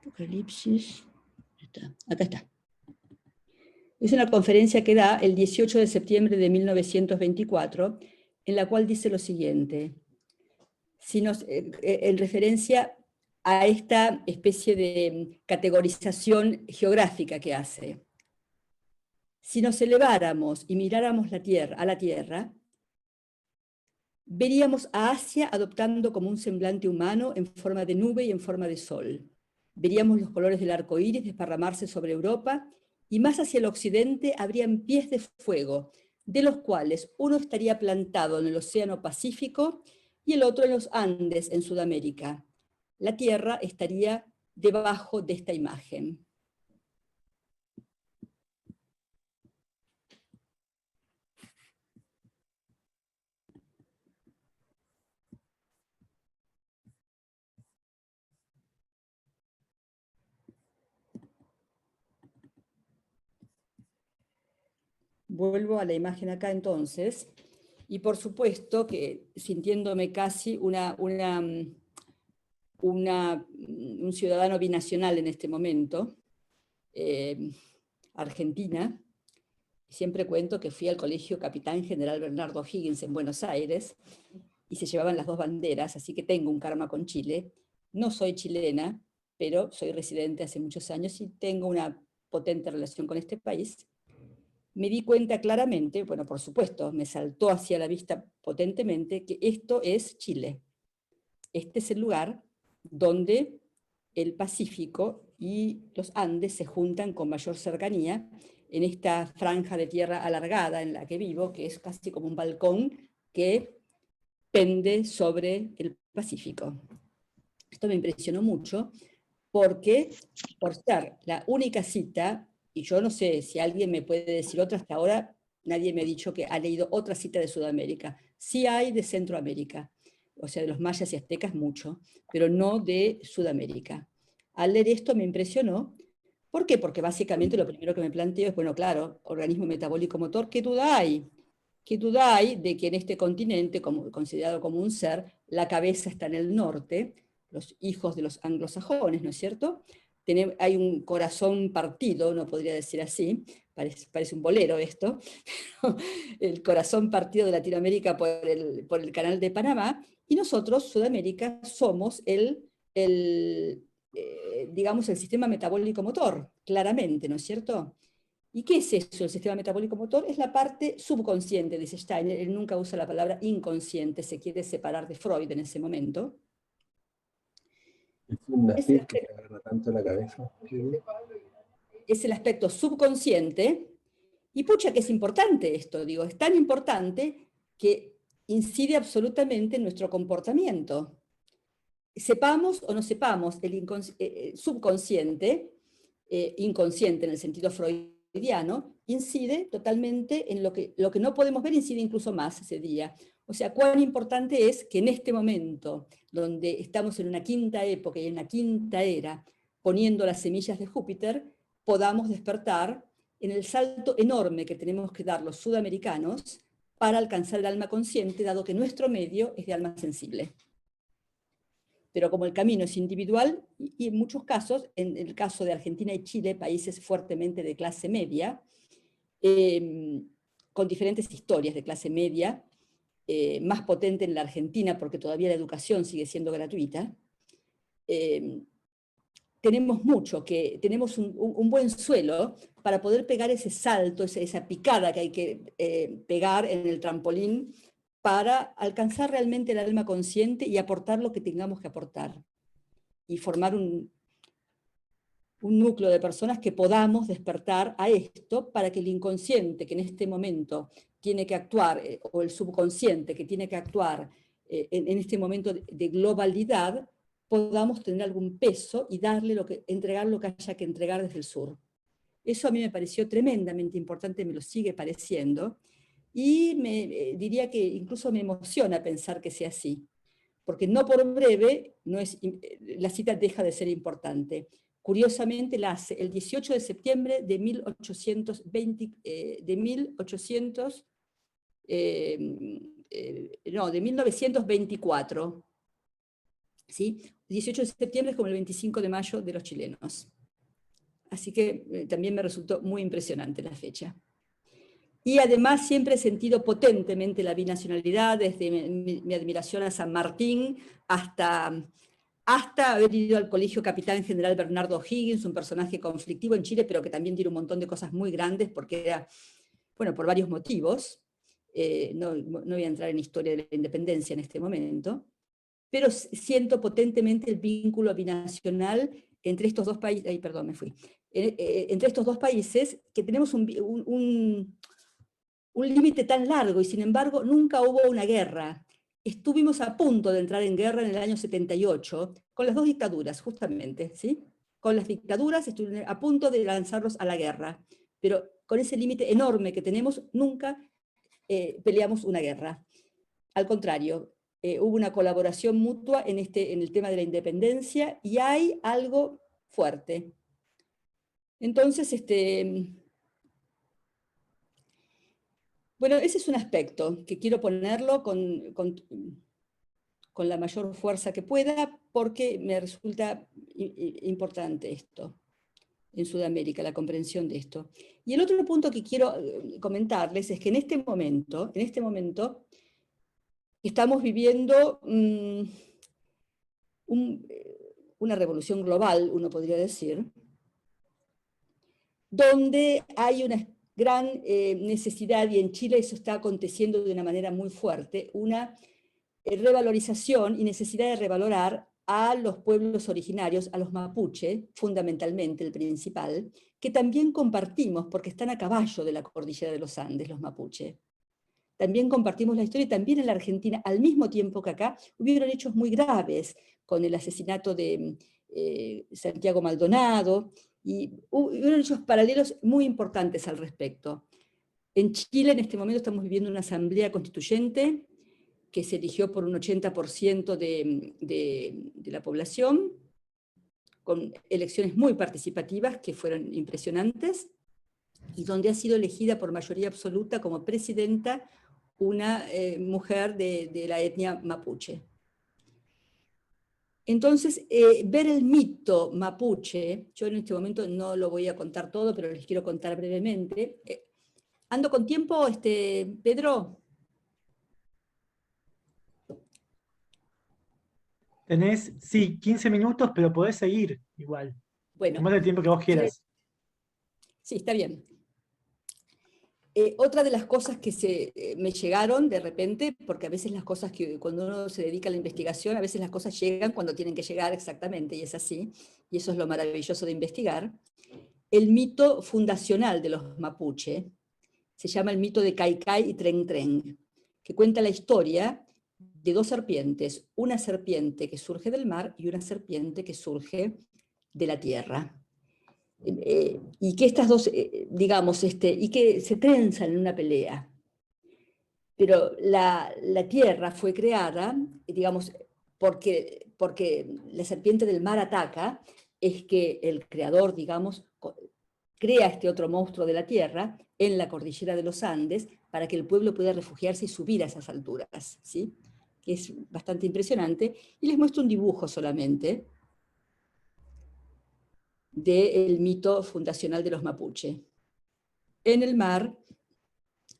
Apocalipsis. Acá está. Es una conferencia que da el 18 de septiembre de 1924, en la cual dice lo siguiente, en referencia a esta especie de categorización geográfica que hace. Si nos eleváramos y miráramos a la Tierra, veríamos a Asia adoptando como un semblante humano en forma de nube y en forma de sol. Veríamos los colores del arco iris desparramarse sobre Europa, y más hacia el occidente habrían pies de fuego, de los cuales uno estaría plantado en el Océano Pacífico y el otro en los Andes, en Sudamérica. La Tierra estaría debajo de esta imagen. Vuelvo a la imagen acá entonces, y por supuesto que sintiéndome casi un ciudadano binacional en este momento, Argentina, siempre cuento que fui al colegio Capitán General Bernardo O'Higgins en Buenos Aires, y se llevaban las dos banderas, así que tengo un karma con Chile. No soy chilena, pero soy residente hace muchos años y tengo una potente relación con este país. Me di cuenta claramente, bueno, por supuesto, me saltó hacia la vista potentemente que esto es Chile. Este es el lugar donde el Pacífico y los Andes se juntan con mayor cercanía en esta franja de tierra alargada en la que vivo, que es casi como un balcón que pende sobre el Pacífico. Esto me impresionó mucho porque, por ser la única cita, y yo no sé si alguien me puede decir otra hasta ahora, nadie me ha dicho que ha leído otra cita de Sudamérica. Sí hay de Centroamérica, o sea, de los mayas y aztecas mucho, pero no de Sudamérica. Al leer esto me impresionó. ¿Por qué? Porque básicamente lo primero que me planteo es, bueno, claro, organismo metabólico motor, ¿qué duda hay? ¿Qué duda hay de que en este continente, considerado como un ser, la cabeza está en el norte, los hijos de los anglosajones, ¿no es cierto? Hay un corazón partido, no podría decir así, parece un bolero esto, el corazón partido de Latinoamérica por el canal de Panamá, y nosotros, Sudamérica, somos digamos, el sistema metabólico motor, claramente, ¿no es cierto? ¿Y qué es eso, el sistema metabólico motor? Es la parte subconsciente, dice Steiner, él nunca usa la palabra inconsciente, se quiere separar de Freud en ese momento. Es que te agarra tanto la cabeza. Es el aspecto subconsciente, y pucha que es importante esto, digo, es tan importante que incide absolutamente en nuestro comportamiento. Sepamos o no sepamos, el subconsciente, inconsciente en el sentido freudiano, incide totalmente en lo que no podemos ver, incide incluso más ese día. O sea, cuán importante es que en este momento, donde estamos en una quinta época y en una quinta era, poniendo las semillas de Júpiter, podamos despertar en el salto enorme que tenemos que dar los sudamericanos para alcanzar el alma consciente, dado que nuestro medio es de alma sensible. Pero como el camino es individual, y en muchos casos, en el caso de Argentina y Chile, países fuertemente de clase media, con diferentes historias de clase media, más potente en la Argentina porque todavía la educación sigue siendo gratuita, tenemos un buen suelo para poder pegar ese salto, esa picada que hay que pegar en el trampolín para alcanzar realmente el alma consciente y aportar lo que tengamos que aportar. Y formar un núcleo de personas que podamos despertar a esto para que el inconsciente que en este momento tiene que actuar, o el subconsciente que tiene que actuar en este momento de globalidad, podamos tener algún peso y entregar lo que haya que entregar desde el sur. Eso a mí me pareció tremendamente importante, me lo sigue pareciendo, y diría que incluso me emociona pensar que sea así, porque no por breve la cita deja de ser importante. Curiosamente la hace el 18 de septiembre de 1924. ¿Sí? 18 de septiembre es como el 25 de mayo de los chilenos. Así que también me resultó muy impresionante la fecha. Y además siempre he sentido potentemente la binacionalidad, desde mi admiración a San Martín hasta haber ido al Colegio Capitán General Bernardo O'Higgins, un personaje conflictivo en Chile, pero que también tiene un montón de cosas muy grandes, porque era, bueno, por varios motivos. No voy a entrar en historia de la independencia en este momento, pero siento potentemente el vínculo binacional entre estos dos países, entre estos dos países, que tenemos un límite tan largo, y sin embargo nunca hubo una guerra. Estuvimos a punto de entrar en guerra en el año 78, con las dos dictaduras, justamente, ¿sí? Con las dictaduras estuvimos a punto de lanzarlos a la guerra, pero con ese límite enorme que tenemos, nunca peleamos una guerra. Al contrario, hubo una colaboración mutua en el tema de la independencia, y hay algo fuerte. Entonces, bueno, ese es un aspecto que quiero ponerlo con la mayor fuerza que pueda, porque me resulta importante esto en Sudamérica, la comprensión de esto. Y el otro punto que quiero comentarles es que en este momento estamos viviendo una revolución global, uno podría decir, donde hay una gran necesidad, y en Chile eso está aconteciendo de una manera muy fuerte, una revalorización y necesidad de revalorar a los pueblos originarios, a los mapuche, fundamentalmente el principal, que también compartimos, porque están a caballo de la cordillera de los Andes, los mapuche. También compartimos la historia, y también en la Argentina, al mismo tiempo que acá, hubieron hechos muy graves, con el asesinato de Santiago Maldonado, y hubieron hechos paralelos muy importantes al respecto. En Chile en este momento estamos viviendo una asamblea constituyente que se eligió por un 80% de la población, con elecciones muy participativas que fueron impresionantes, y donde ha sido elegida por mayoría absoluta como presidenta una mujer de la etnia mapuche. Entonces, ver el mito mapuche, yo en este momento no lo voy a contar todo, pero les quiero contar brevemente. ¿Ando con tiempo, Pedro? Tenés, sí, 15 minutos, pero podés seguir igual. Bueno, Tomate el tiempo que vos quieras. sí, está bien. Otra de las cosas que me llegaron de repente, porque a veces las cosas que cuando uno se dedica a la investigación, a veces las cosas llegan cuando tienen que llegar exactamente, y es así, y eso es lo maravilloso de investigar. El mito fundacional de los mapuche se llama el mito de Caicay y Tren Tren, que cuenta la historia de dos serpientes, una serpiente que surge del mar y una serpiente que surge de la tierra. Y que estas dos, digamos, y que se trenzan en una pelea. Pero la tierra fue creada, digamos, porque la serpiente del mar ataca, es que el creador, digamos, crea este otro monstruo de la tierra en la cordillera de los Andes para que el pueblo pueda refugiarse y subir a esas alturas, ¿sí? Que es bastante impresionante. Y les muestro un dibujo solamente del mito fundacional de los mapuche, en el mar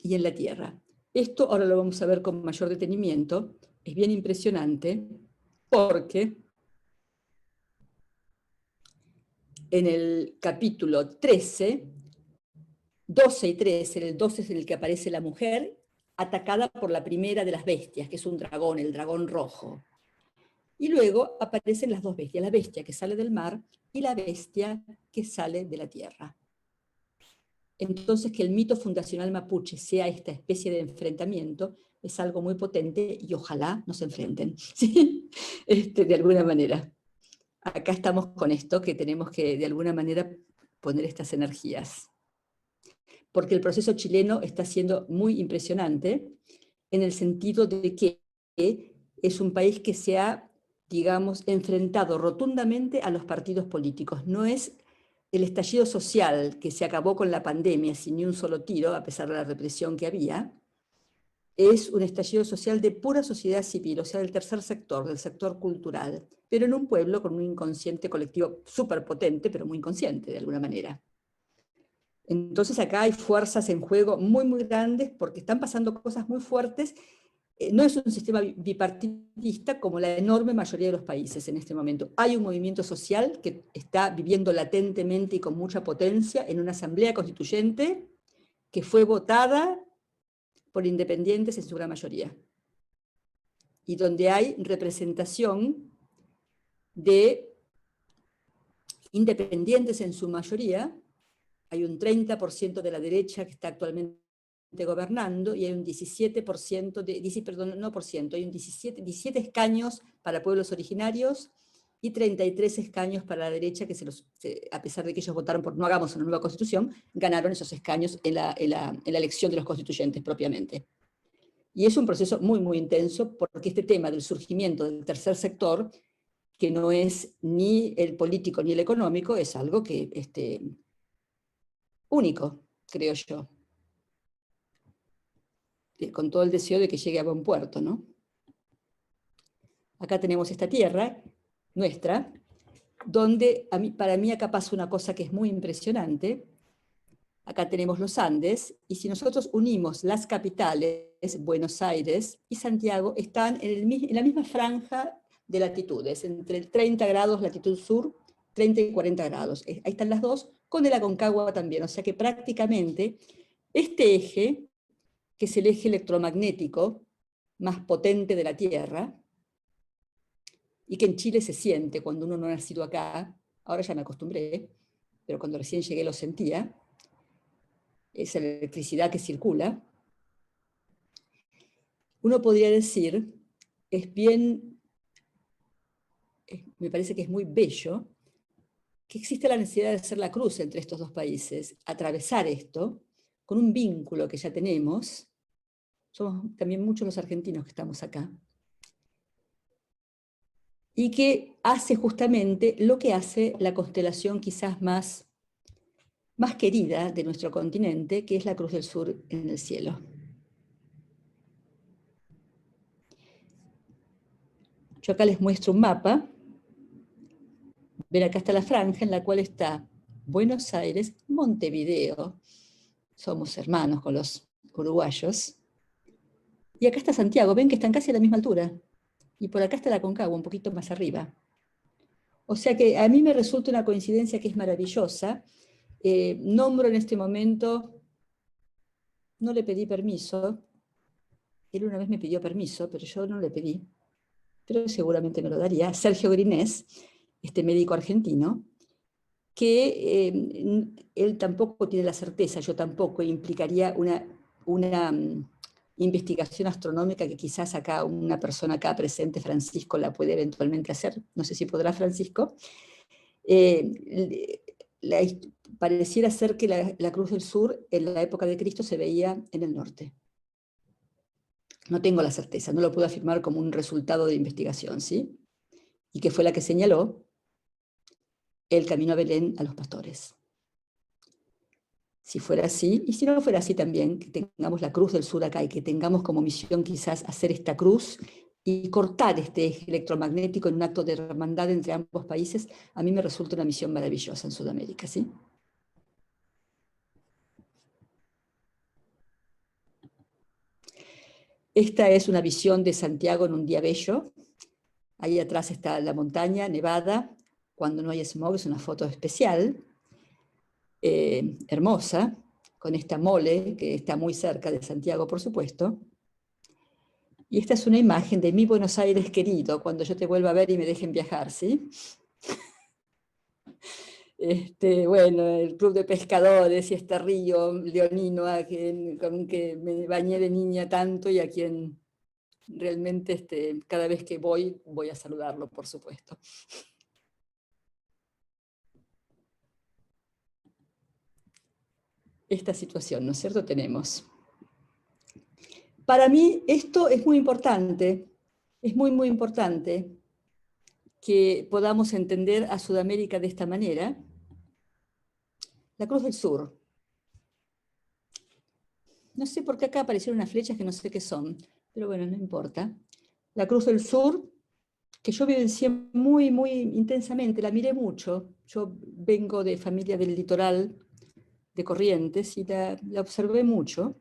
y en la tierra. Esto ahora lo vamos a ver con mayor detenimiento, es bien impresionante, porque en el capítulo 13, 12 y 13, en el 12 es en el que aparece la mujer atacada por la primera de las bestias, que es un dragón, el dragón rojo. Y luego aparecen las dos bestias, la bestia que sale del mar y la bestia que sale de la tierra. Entonces, que el mito fundacional mapuche sea esta especie de enfrentamiento es algo muy potente y ojalá nos enfrenten, ¿sí? De alguna manera. Acá estamos con esto, que tenemos que de alguna manera poner estas energías. Porque el proceso chileno está siendo muy impresionante en el sentido de que es un país que se ha, digamos, enfrentado rotundamente a los partidos políticos. No es el estallido social que se acabó con la pandemia sin ni un solo tiro, a pesar de la represión que había, es un estallido social de pura sociedad civil, o sea, del tercer sector, del sector cultural, pero en un pueblo con un inconsciente colectivo súper potente, pero muy inconsciente de alguna manera. Entonces acá hay fuerzas en juego muy, muy grandes porque están pasando cosas muy fuertes. No es un sistema bipartidista como la enorme mayoría de los países en este momento. Hay un movimiento social que está viviendo latentemente y con mucha potencia en una asamblea constituyente que fue votada por independientes en su gran mayoría. Y donde hay representación de independientes en su mayoría. Hay un 30% de la derecha que está actualmente gobernando y hay un 17%, hay un 17 escaños para pueblos originarios y 33 escaños para la derecha, que a pesar de que ellos votaron por no hagamos una nueva constitución, ganaron esos escaños en la elección de los constituyentes propiamente. Y es un proceso muy, muy intenso porque este tema del surgimiento del tercer sector, que no es ni el político ni el económico, es algo que único, creo yo, con todo el deseo de que llegue a buen puerto, ¿no? Acá tenemos esta tierra, nuestra, donde para mí acá pasa una cosa que es muy impresionante. Acá tenemos los Andes, y si nosotros unimos las capitales, Buenos Aires y Santiago, están en la misma franja de latitudes, entre el 30 grados latitud sur, 30 y 40 grados. Ahí están las dos, con el Aconcagua también, o sea que prácticamente este eje, que es el eje electromagnético más potente de la Tierra, y que en Chile se siente cuando uno no ha nacido acá, ahora ya me acostumbré, pero cuando recién llegué lo sentía, esa electricidad que circula, uno podría decir, me parece que es muy bello, que existe la necesidad de hacer la cruz entre estos dos países, atravesar esto, con un vínculo que ya tenemos. Somos también muchos los argentinos que estamos acá. Y que hace justamente lo que hace la constelación quizás más querida de nuestro continente, que es la Cruz del Sur en el cielo. Yo acá les muestro un mapa. Ven, acá está la franja en la cual está Buenos Aires, Montevideo. Somos hermanos con los uruguayos. Y acá está Santiago, ven que están casi a la misma altura. Y por acá está la Aconcagua, un poquito más arriba. O sea que a mí me resulta una coincidencia que es maravillosa. Nombro en este momento, no le pedí permiso. Él una vez me pidió permiso, pero yo no le pedí. Pero seguramente me lo daría. Sergio Grinés, este médico argentino, que él tampoco tiene la certeza, yo tampoco, implicaría una investigación astronómica que quizás acá una persona acá presente, Francisco, la puede eventualmente hacer. No sé si podrá Francisco. Pareciera ser que la Cruz del Sur en la época de Cristo se veía en el norte. No tengo la certeza, no lo puedo afirmar como un resultado de investigación, ¿sí? Y que fue la que señaló el camino a Belén a los pastores. Si fuera así, y si no fuera así también, que tengamos la Cruz del Sur acá y que tengamos como misión quizás hacer esta cruz y cortar este eje electromagnético en un acto de hermandad entre ambos países, a mí me resulta una misión maravillosa en Sudamérica, ¿sí? Esta es una visión de Santiago en un día bello. Ahí atrás está la montaña nevada, cuando no hay smog, es una foto especial, hermosa, con esta mole que está muy cerca de Santiago, por supuesto. Y esta es una imagen de mi Buenos Aires querido, cuando yo te vuelva a ver y me dejen viajar, ¿sí? Bueno, el club de pescadores y este río leonino con que me bañé de niña tanto y a quien realmente cada vez que voy a saludarlo, por supuesto. Esta situación, ¿no es cierto? Tenemos. Para mí esto es muy importante, es muy, muy importante que podamos entender a Sudamérica de esta manera. La Cruz del Sur. No sé por qué acá aparecieron unas flechas que no sé qué son, pero bueno, no importa. La Cruz del Sur, que yo vivencié muy, muy intensamente, la miré mucho. Yo vengo de familia del litoral de Corrientes y la observé mucho.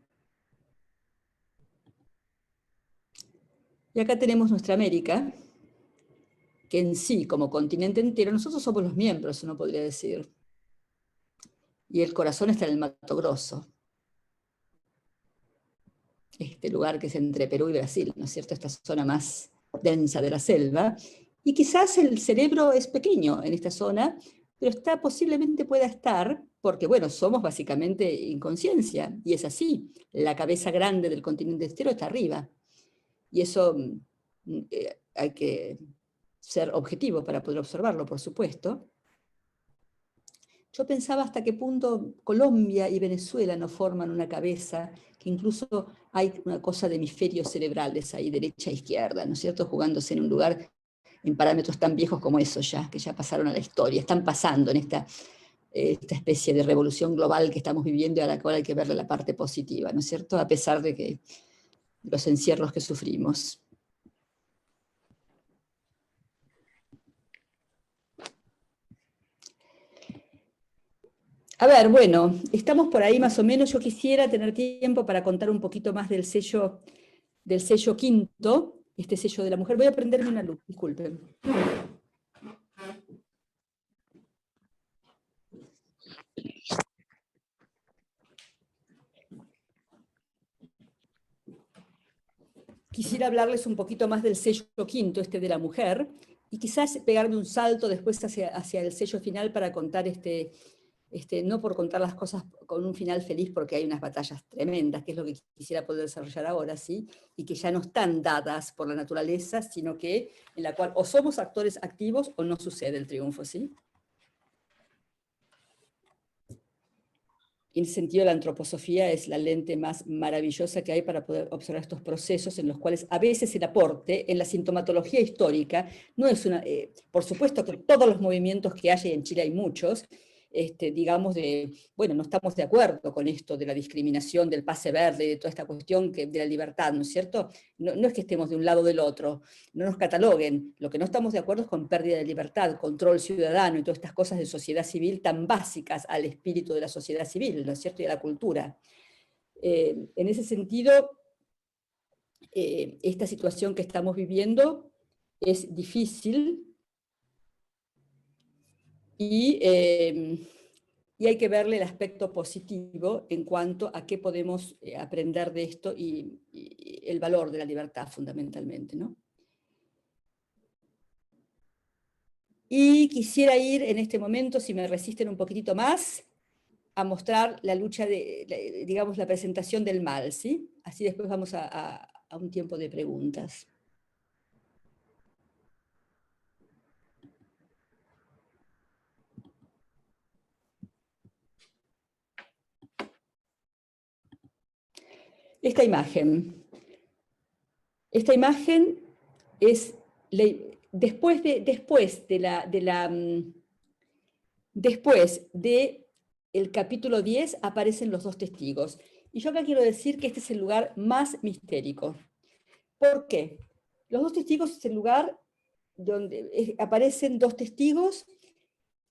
Y acá tenemos nuestra América, que en sí, como continente entero, nosotros somos los miembros, uno podría decir. Y el corazón está en el Mato Grosso, este lugar que es entre Perú y Brasil, ¿no es cierto? Esta zona más densa de la selva. Y quizás el cerebro es pequeño en esta zona, pero posiblemente pueda estar, porque bueno, somos básicamente inconsciencia, y es así. La cabeza grande del continente entero está arriba. Y eso hay que ser objetivo para poder observarlo, por supuesto. Yo pensaba hasta qué punto Colombia y Venezuela no forman una cabeza, que incluso hay una cosa de hemisferios cerebrales ahí, derecha e izquierda, ¿no es cierto?, jugándose en un lugar en parámetros tan viejos como esos ya, que ya pasaron a la historia, están pasando en esta especie de revolución global que estamos viviendo y a la cual hay que verle la parte positiva, ¿no es cierto?, a pesar de los encierros que sufrimos. A ver, bueno, estamos por ahí más o menos. Yo quisiera tener tiempo para contar un poquito más del sello quinto, este sello de la mujer. Voy a prenderme una luz, disculpen. Quisiera hablarles un poquito más del sello quinto, de la mujer, y quizás pegarme un salto después hacia el sello final para contar no por contar las cosas con un final feliz, porque hay unas batallas tremendas, que es lo que quisiera poder desarrollar ahora, ¿sí? Y que ya no están dadas por la naturaleza, sino que en la cual o somos actores activos o no sucede el triunfo, ¿sí? en ese sentido, la antroposofía es la lente más maravillosa que hay para poder observar estos procesos en los cuales a veces el aporte en la sintomatología histórica no es una... por supuesto que todos los movimientos que hay, en Chile hay muchos, digamos, bueno, no estamos de acuerdo con esto de la discriminación, del pase verde, de toda esta cuestión de la libertad, ¿no es cierto? No es que estemos de un lado o del otro, no nos cataloguen. Lo que no estamos de acuerdo es con pérdida de libertad, control ciudadano y todas estas cosas de sociedad civil tan básicas al espíritu de la sociedad civil, ¿no es cierto? Y a la cultura. En ese sentido, esta situación que estamos viviendo es difícil y hay que verle el aspecto positivo en cuanto a qué podemos aprender de esto y el valor de la libertad fundamentalmente, ¿no? Y quisiera ir en este momento, si me resisten un poquitito más, a mostrar la lucha digamos, la presentación del mal, ¿sí? Así después vamos a un tiempo de preguntas. Esta imagen es, después de el capítulo 10 aparecen los dos testigos. Y yo acá quiero decir que este es el lugar más mistérico. ¿Por qué? Los dos testigos es el lugar donde aparecen dos testigos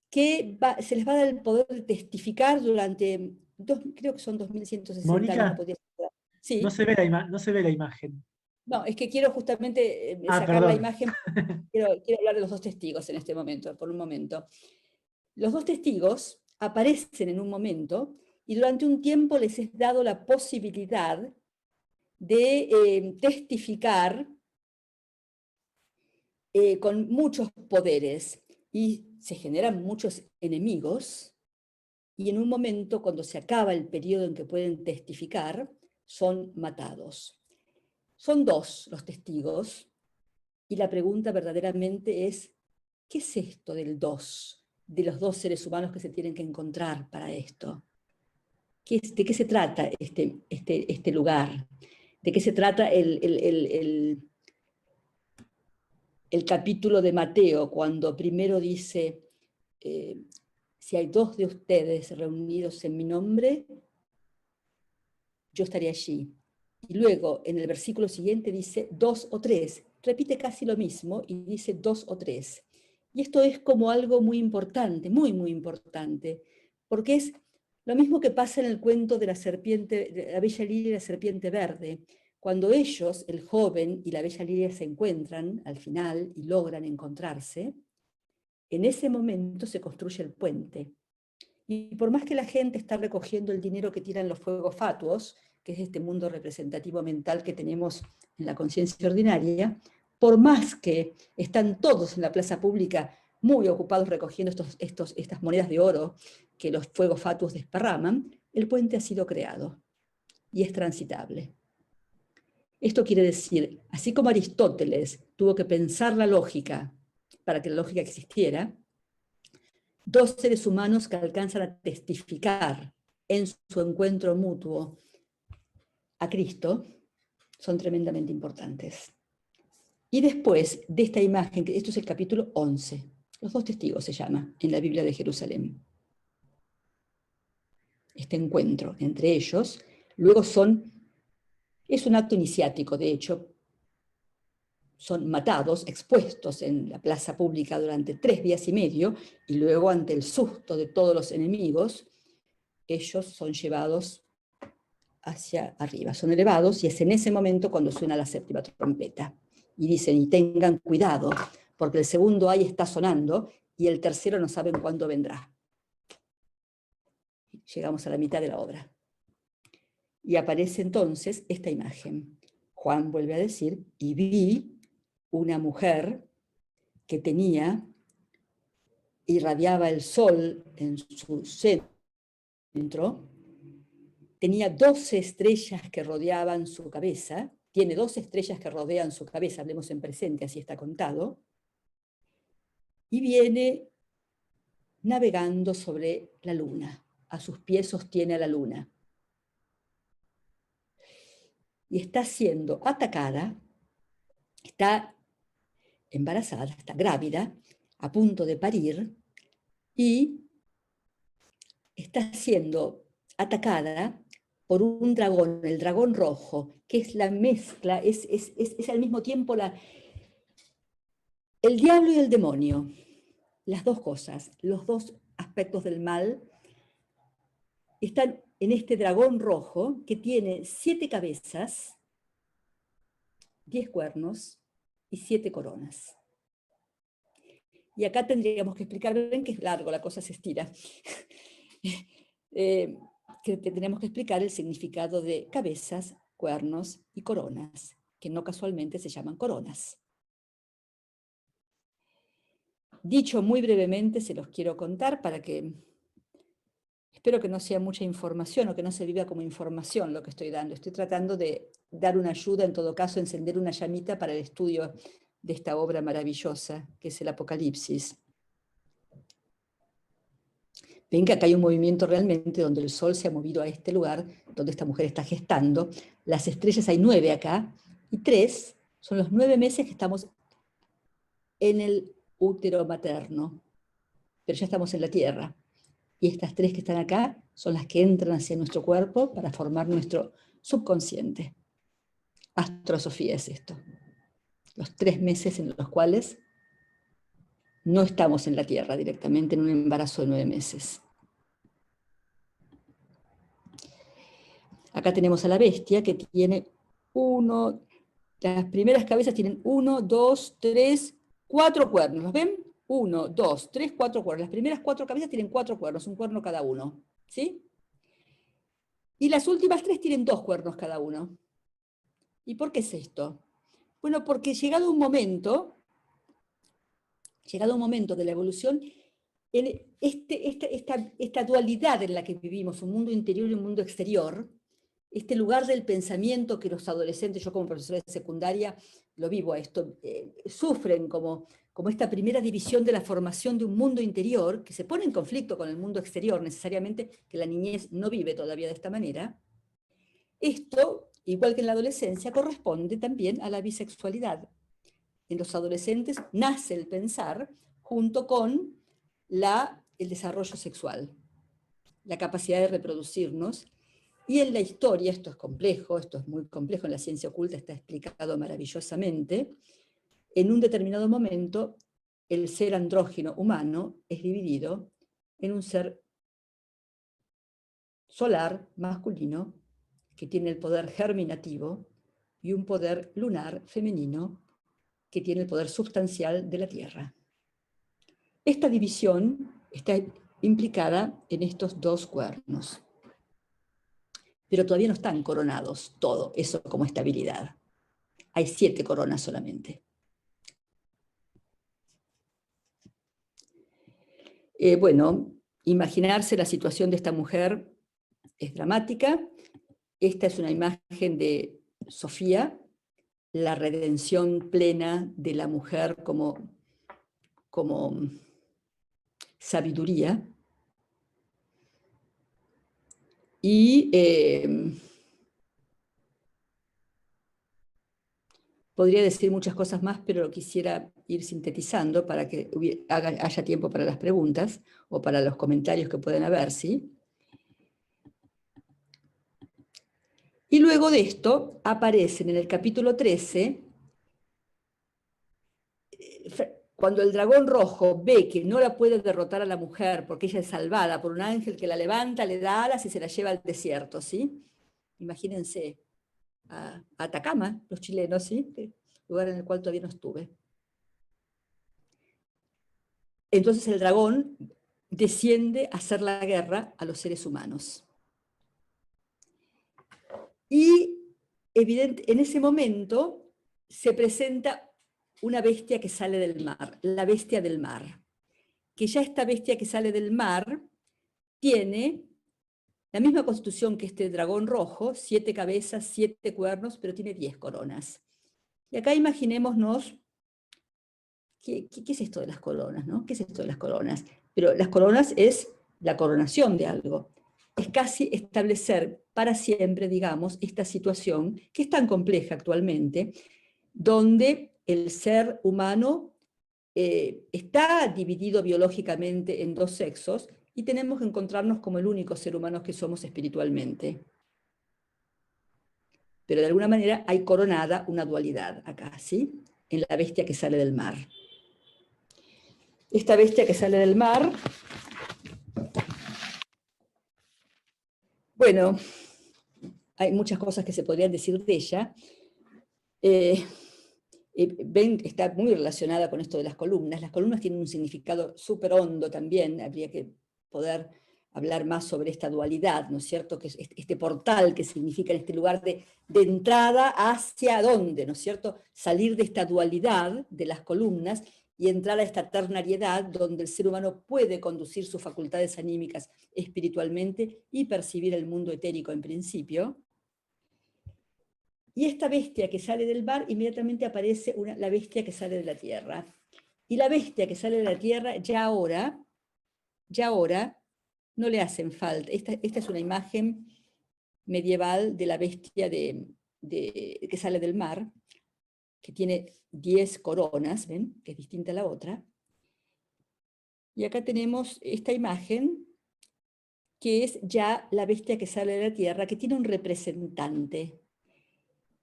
que se les va a dar el poder de testificar durante, creo que son 2160 Mónica, años. Sí. no se ve la imagen. No, es que quiero justamente sacar perdón. la imagen. Quiero hablar de los dos testigos en este momento, por un momento. Los dos testigos aparecen en un momento y durante un tiempo les es dado la posibilidad de testificar con muchos poderes y se generan muchos enemigos y en un momento, cuando se acaba el periodo en que pueden testificar, son matados. Son dos los testigos y la pregunta verdaderamente es, ¿qué es esto del dos? De los dos seres humanos que se tienen que encontrar para esto. ¿De qué se trata este lugar? ¿De qué se trata el capítulo de Mateo, cuando primero dice, si hay dos de ustedes reunidos en mi nombre, yo estaré allí. Y luego, en el versículo siguiente dice, dos o tres. Repite casi lo mismo y dice dos o tres. Y esto es como algo muy importante, muy, muy importante, porque es lo mismo que pasa en el cuento de la serpiente, de la bella lilia y la serpiente verde. Cuando ellos, el joven y la bella lilia, se encuentran al final y logran encontrarse, en ese momento se construye el puente. Y por más que la gente está recogiendo el dinero que tiran los fuegos fatuos, que es este mundo representativo mental que tenemos en la conciencia ordinaria, por más que están todos en la plaza pública muy ocupados recogiendo estas monedas de oro que los fuegos fatuos desparraman, el puente ha sido creado y es transitable. Esto quiere decir, así como Aristóteles tuvo que pensar la lógica para que la lógica existiera, dos seres humanos que alcanzan a testificar en su encuentro mutuo a Cristo son tremendamente importantes. Y después de esta imagen, esto es el capítulo 11, los dos testigos se llama en la Biblia de Jerusalén. Este encuentro entre ellos, luego es un acto iniciático, de hecho, son matados, expuestos en la plaza pública durante 3 días y medio, y luego ante el susto de todos los enemigos, ellos son llevados hacia arriba, son elevados, y es en ese momento cuando suena la séptima trompeta. Y dicen, y tengan cuidado, porque el segundo ay está sonando, y el tercero no saben cuándo vendrá. Llegamos a la mitad de la obra. Y aparece entonces esta imagen. Juan vuelve a decir, y vi una mujer que irradiaba el sol en su centro, tenía 12 estrellas que rodeaban su cabeza, tiene 12 estrellas que rodean su cabeza, hablemos en presente, así está contado, y viene navegando sobre la luna. a sus pies sostiene a la luna. Y está siendo atacada, está embarazada, está grávida, a punto de parir, y está siendo atacada por un dragón, el dragón rojo, que es la mezcla, es al mismo tiempo el diablo y el demonio, las dos cosas, los dos aspectos del mal, están en este dragón rojo que tiene 7 cabezas, 10 cuernos y 7 coronas. Y acá tendríamos que explicar, ven que es largo, la cosa se estira. Que tenemos que explicar el significado de cabezas, cuernos y coronas, que no casualmente se llaman coronas. Dicho muy brevemente, se los quiero contar para que, espero que no sea mucha información o que no se viva como información lo que estoy dando. Estoy tratando de dar una ayuda, en todo caso, encender una llamita para el estudio de esta obra maravillosa, que es el Apocalipsis. Ven que acá hay un movimiento realmente donde el sol se ha movido a este lugar, donde esta mujer está gestando. Las estrellas hay 9 acá, y 3 son los 9 meses que estamos en el útero materno, pero ya estamos en la Tierra. Y estas 3 que están acá son las que entran hacia nuestro cuerpo para formar nuestro subconsciente. Astrosofía es esto. Los 3 meses en los cuales no estamos en la Tierra directamente, en un embarazo de 9 meses. Acá tenemos a la bestia que tiene las primeras cabezas tienen 1, 2, 3, 4 cuernos. ¿Los ven? 1, 2, 3, 4 cuernos. Las primeras 4 cabezas tienen 4 cuernos, un cuerno cada uno. ¿Sí? Y las últimas 3 tienen 2 cuernos cada uno. ¿Y por qué es esto? Bueno, porque llegado un momento de la evolución, esta dualidad en la que vivimos, un mundo interior y un mundo exterior, este lugar del pensamiento que los adolescentes, yo como profesora de secundaria lo vivo a esto, sufren como esta primera división de la formación de un mundo interior que se pone en conflicto con el mundo exterior necesariamente, que la niñez no vive todavía de esta manera. Esto, igual que en la adolescencia, corresponde también a la bisexualidad. En los adolescentes nace el pensar junto con el desarrollo sexual, la capacidad de reproducirnos. Y en la historia, esto es complejo, esto es muy complejo, en la ciencia oculta está explicado maravillosamente, en un determinado momento el ser andrógino humano es dividido en un ser solar masculino que tiene el poder germinativo y un poder lunar femenino que tiene el poder sustancial de la Tierra. Esta división está implicada en estos 2 cuernos. Pero todavía no están coronados todo eso como estabilidad. Hay 7 coronas solamente. Bueno, imaginarse la situación de esta mujer es dramática. Esta es una imagen de Sofía, la redención plena de la mujer como sabiduría. Y podría decir muchas cosas más, pero lo quisiera ir sintetizando para que haya tiempo para las preguntas o para los comentarios que pueden haber, ¿sí? Y luego de esto aparecen en el capítulo 13, cuando el dragón rojo ve que no la puede derrotar a la mujer porque ella es salvada por un ángel que la levanta, le da alas y se la lleva al desierto, ¿sí? Imagínense a Atacama, los chilenos, ¿sí? Lugar en el cual todavía no estuve. Entonces el dragón desciende a hacer la guerra a los seres humanos. Y en ese momento se presenta una bestia que sale del mar, la bestia del mar. Que ya esta bestia que sale del mar tiene la misma constitución que este dragón rojo, 7 cabezas, 7 cuernos, pero tiene 10 coronas. Y acá imaginémonos, ¿qué es esto de las coronas? ¿No? ¿Qué es esto de las coronas? Pero las coronas es la coronación de algo. es casi establecer para siempre, digamos, esta situación que es tan compleja actualmente, donde el ser humano está dividido biológicamente en dos sexos y tenemos que encontrarnos como el único ser humano que somos espiritualmente. Pero de alguna manera hay coronada una dualidad acá, ¿sí? En la bestia que sale del mar. Esta bestia que sale del mar, bueno, hay muchas cosas que se podrían decir de ella. Ven, está muy relacionada con esto de las columnas. Las columnas tienen un significado súper hondo también, habría que poder hablar más sobre esta dualidad, ¿no es cierto? Que es este portal que significa en este lugar de entrada hacia dónde, ¿no es cierto? Salir de esta dualidad de las columnas y entrar a esta ternariedad donde el ser humano puede conducir sus facultades anímicas espiritualmente y percibir el mundo etérico en principio. Y esta bestia que sale del mar, inmediatamente aparece la bestia que sale de la tierra. Y la bestia que sale de la tierra, ya ahora, no le hacen falta. Esta es una imagen medieval de la bestia que sale del mar, que tiene 10 coronas, ¿ven? Que es distinta a la otra. Y acá tenemos esta imagen, que es ya la bestia que sale de la tierra, que tiene un representante.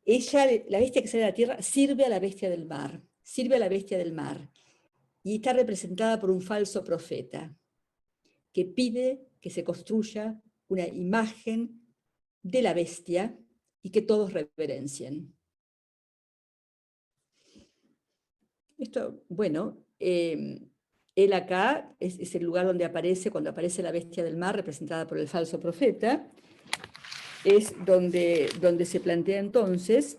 Ella, la bestia que sale de la tierra, sirve a la bestia del mar, y está representada por un falso profeta, que pide que se construya una imagen de la bestia y que todos reverencien. Esto, bueno, él acá es el lugar donde aparece, cuando aparece la bestia del mar, representada por el falso profeta, es donde se plantea entonces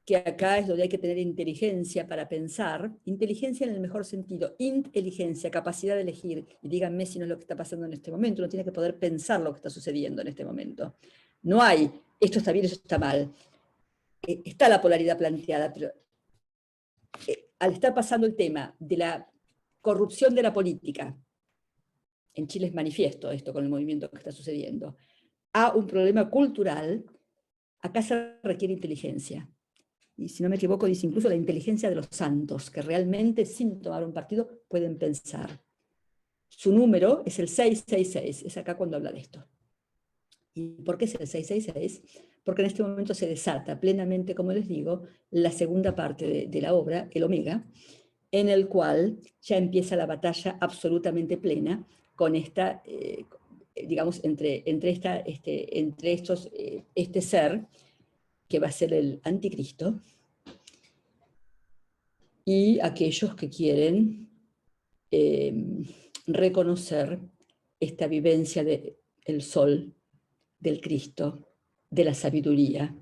que acá es donde hay que tener inteligencia para pensar, inteligencia en el mejor sentido, inteligencia, capacidad de elegir, y díganme si no es lo que está pasando en este momento, uno tiene que poder pensar lo que está sucediendo en este momento. No hay, esto está bien, eso está mal. Está la polaridad planteada, pero al estar pasando el tema de la corrupción de la política, en Chile es manifiesto esto con el movimiento que está sucediendo, a un problema cultural, acá se requiere inteligencia. Y si no me equivoco, dice incluso la inteligencia de los santos, que realmente sin tomar un partido pueden pensar. Su número es el 666, es acá cuando habla de esto. ¿Y por qué es el 666? Porque en este momento se desata plenamente, como les digo, la segunda parte de la obra, el Omega, en el cual ya empieza la batalla absolutamente plena con esta, digamos, entre este ser, que va a ser el anticristo, y aquellos que quieren reconocer esta vivencia del sol, del Cristo, de la sabiduría,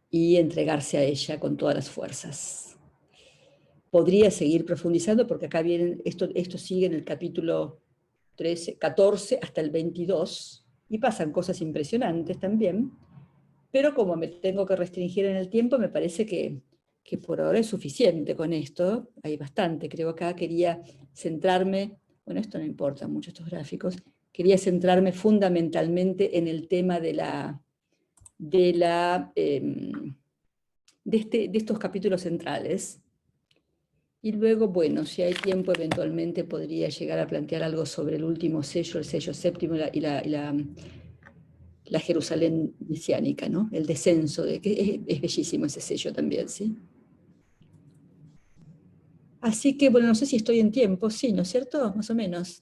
y entregarse a ella con todas las fuerzas. Podría seguir profundizando porque acá vienen, esto sigue en el capítulo 14 hasta el 22, y pasan cosas impresionantes también, pero como me tengo que restringir en el tiempo, me parece que por ahora es suficiente con esto, hay bastante, creo que acá quería centrarme, bueno, esto no importa mucho, estos gráficos, quería centrarme fundamentalmente en el tema de estos capítulos centrales, y luego, bueno, si hay tiempo, eventualmente podría llegar a plantear algo sobre el último sello, el sello séptimo y la Jerusalén mesiánica, ¿no? El descenso, que es bellísimo ese sello también, ¿sí? Así que, bueno, no sé si estoy en tiempo, sí, ¿no es cierto? Más o menos.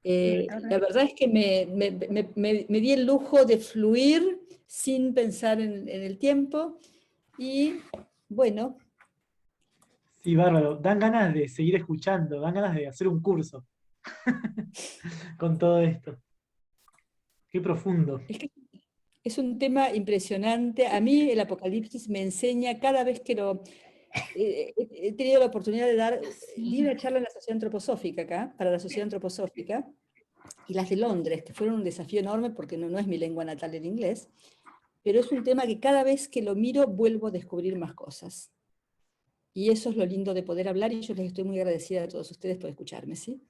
La verdad es que me di el lujo de fluir sin pensar en el tiempo, y bueno. Sí, bárbaro. Dan ganas de seguir escuchando, dan ganas de hacer un curso con todo esto. Qué profundo. Es que es un tema impresionante. A mí el Apocalipsis me enseña cada vez que he tenido la oportunidad di una charla en la Sociedad Antroposófica acá, para la Sociedad Antroposófica, y las de Londres, que fueron un desafío enorme porque no es mi lengua natal el inglés, pero es un tema que cada vez que lo miro vuelvo a descubrir más cosas. Y eso es lo lindo de poder hablar, y yo les estoy muy agradecida a todos ustedes por escucharme, ¿sí?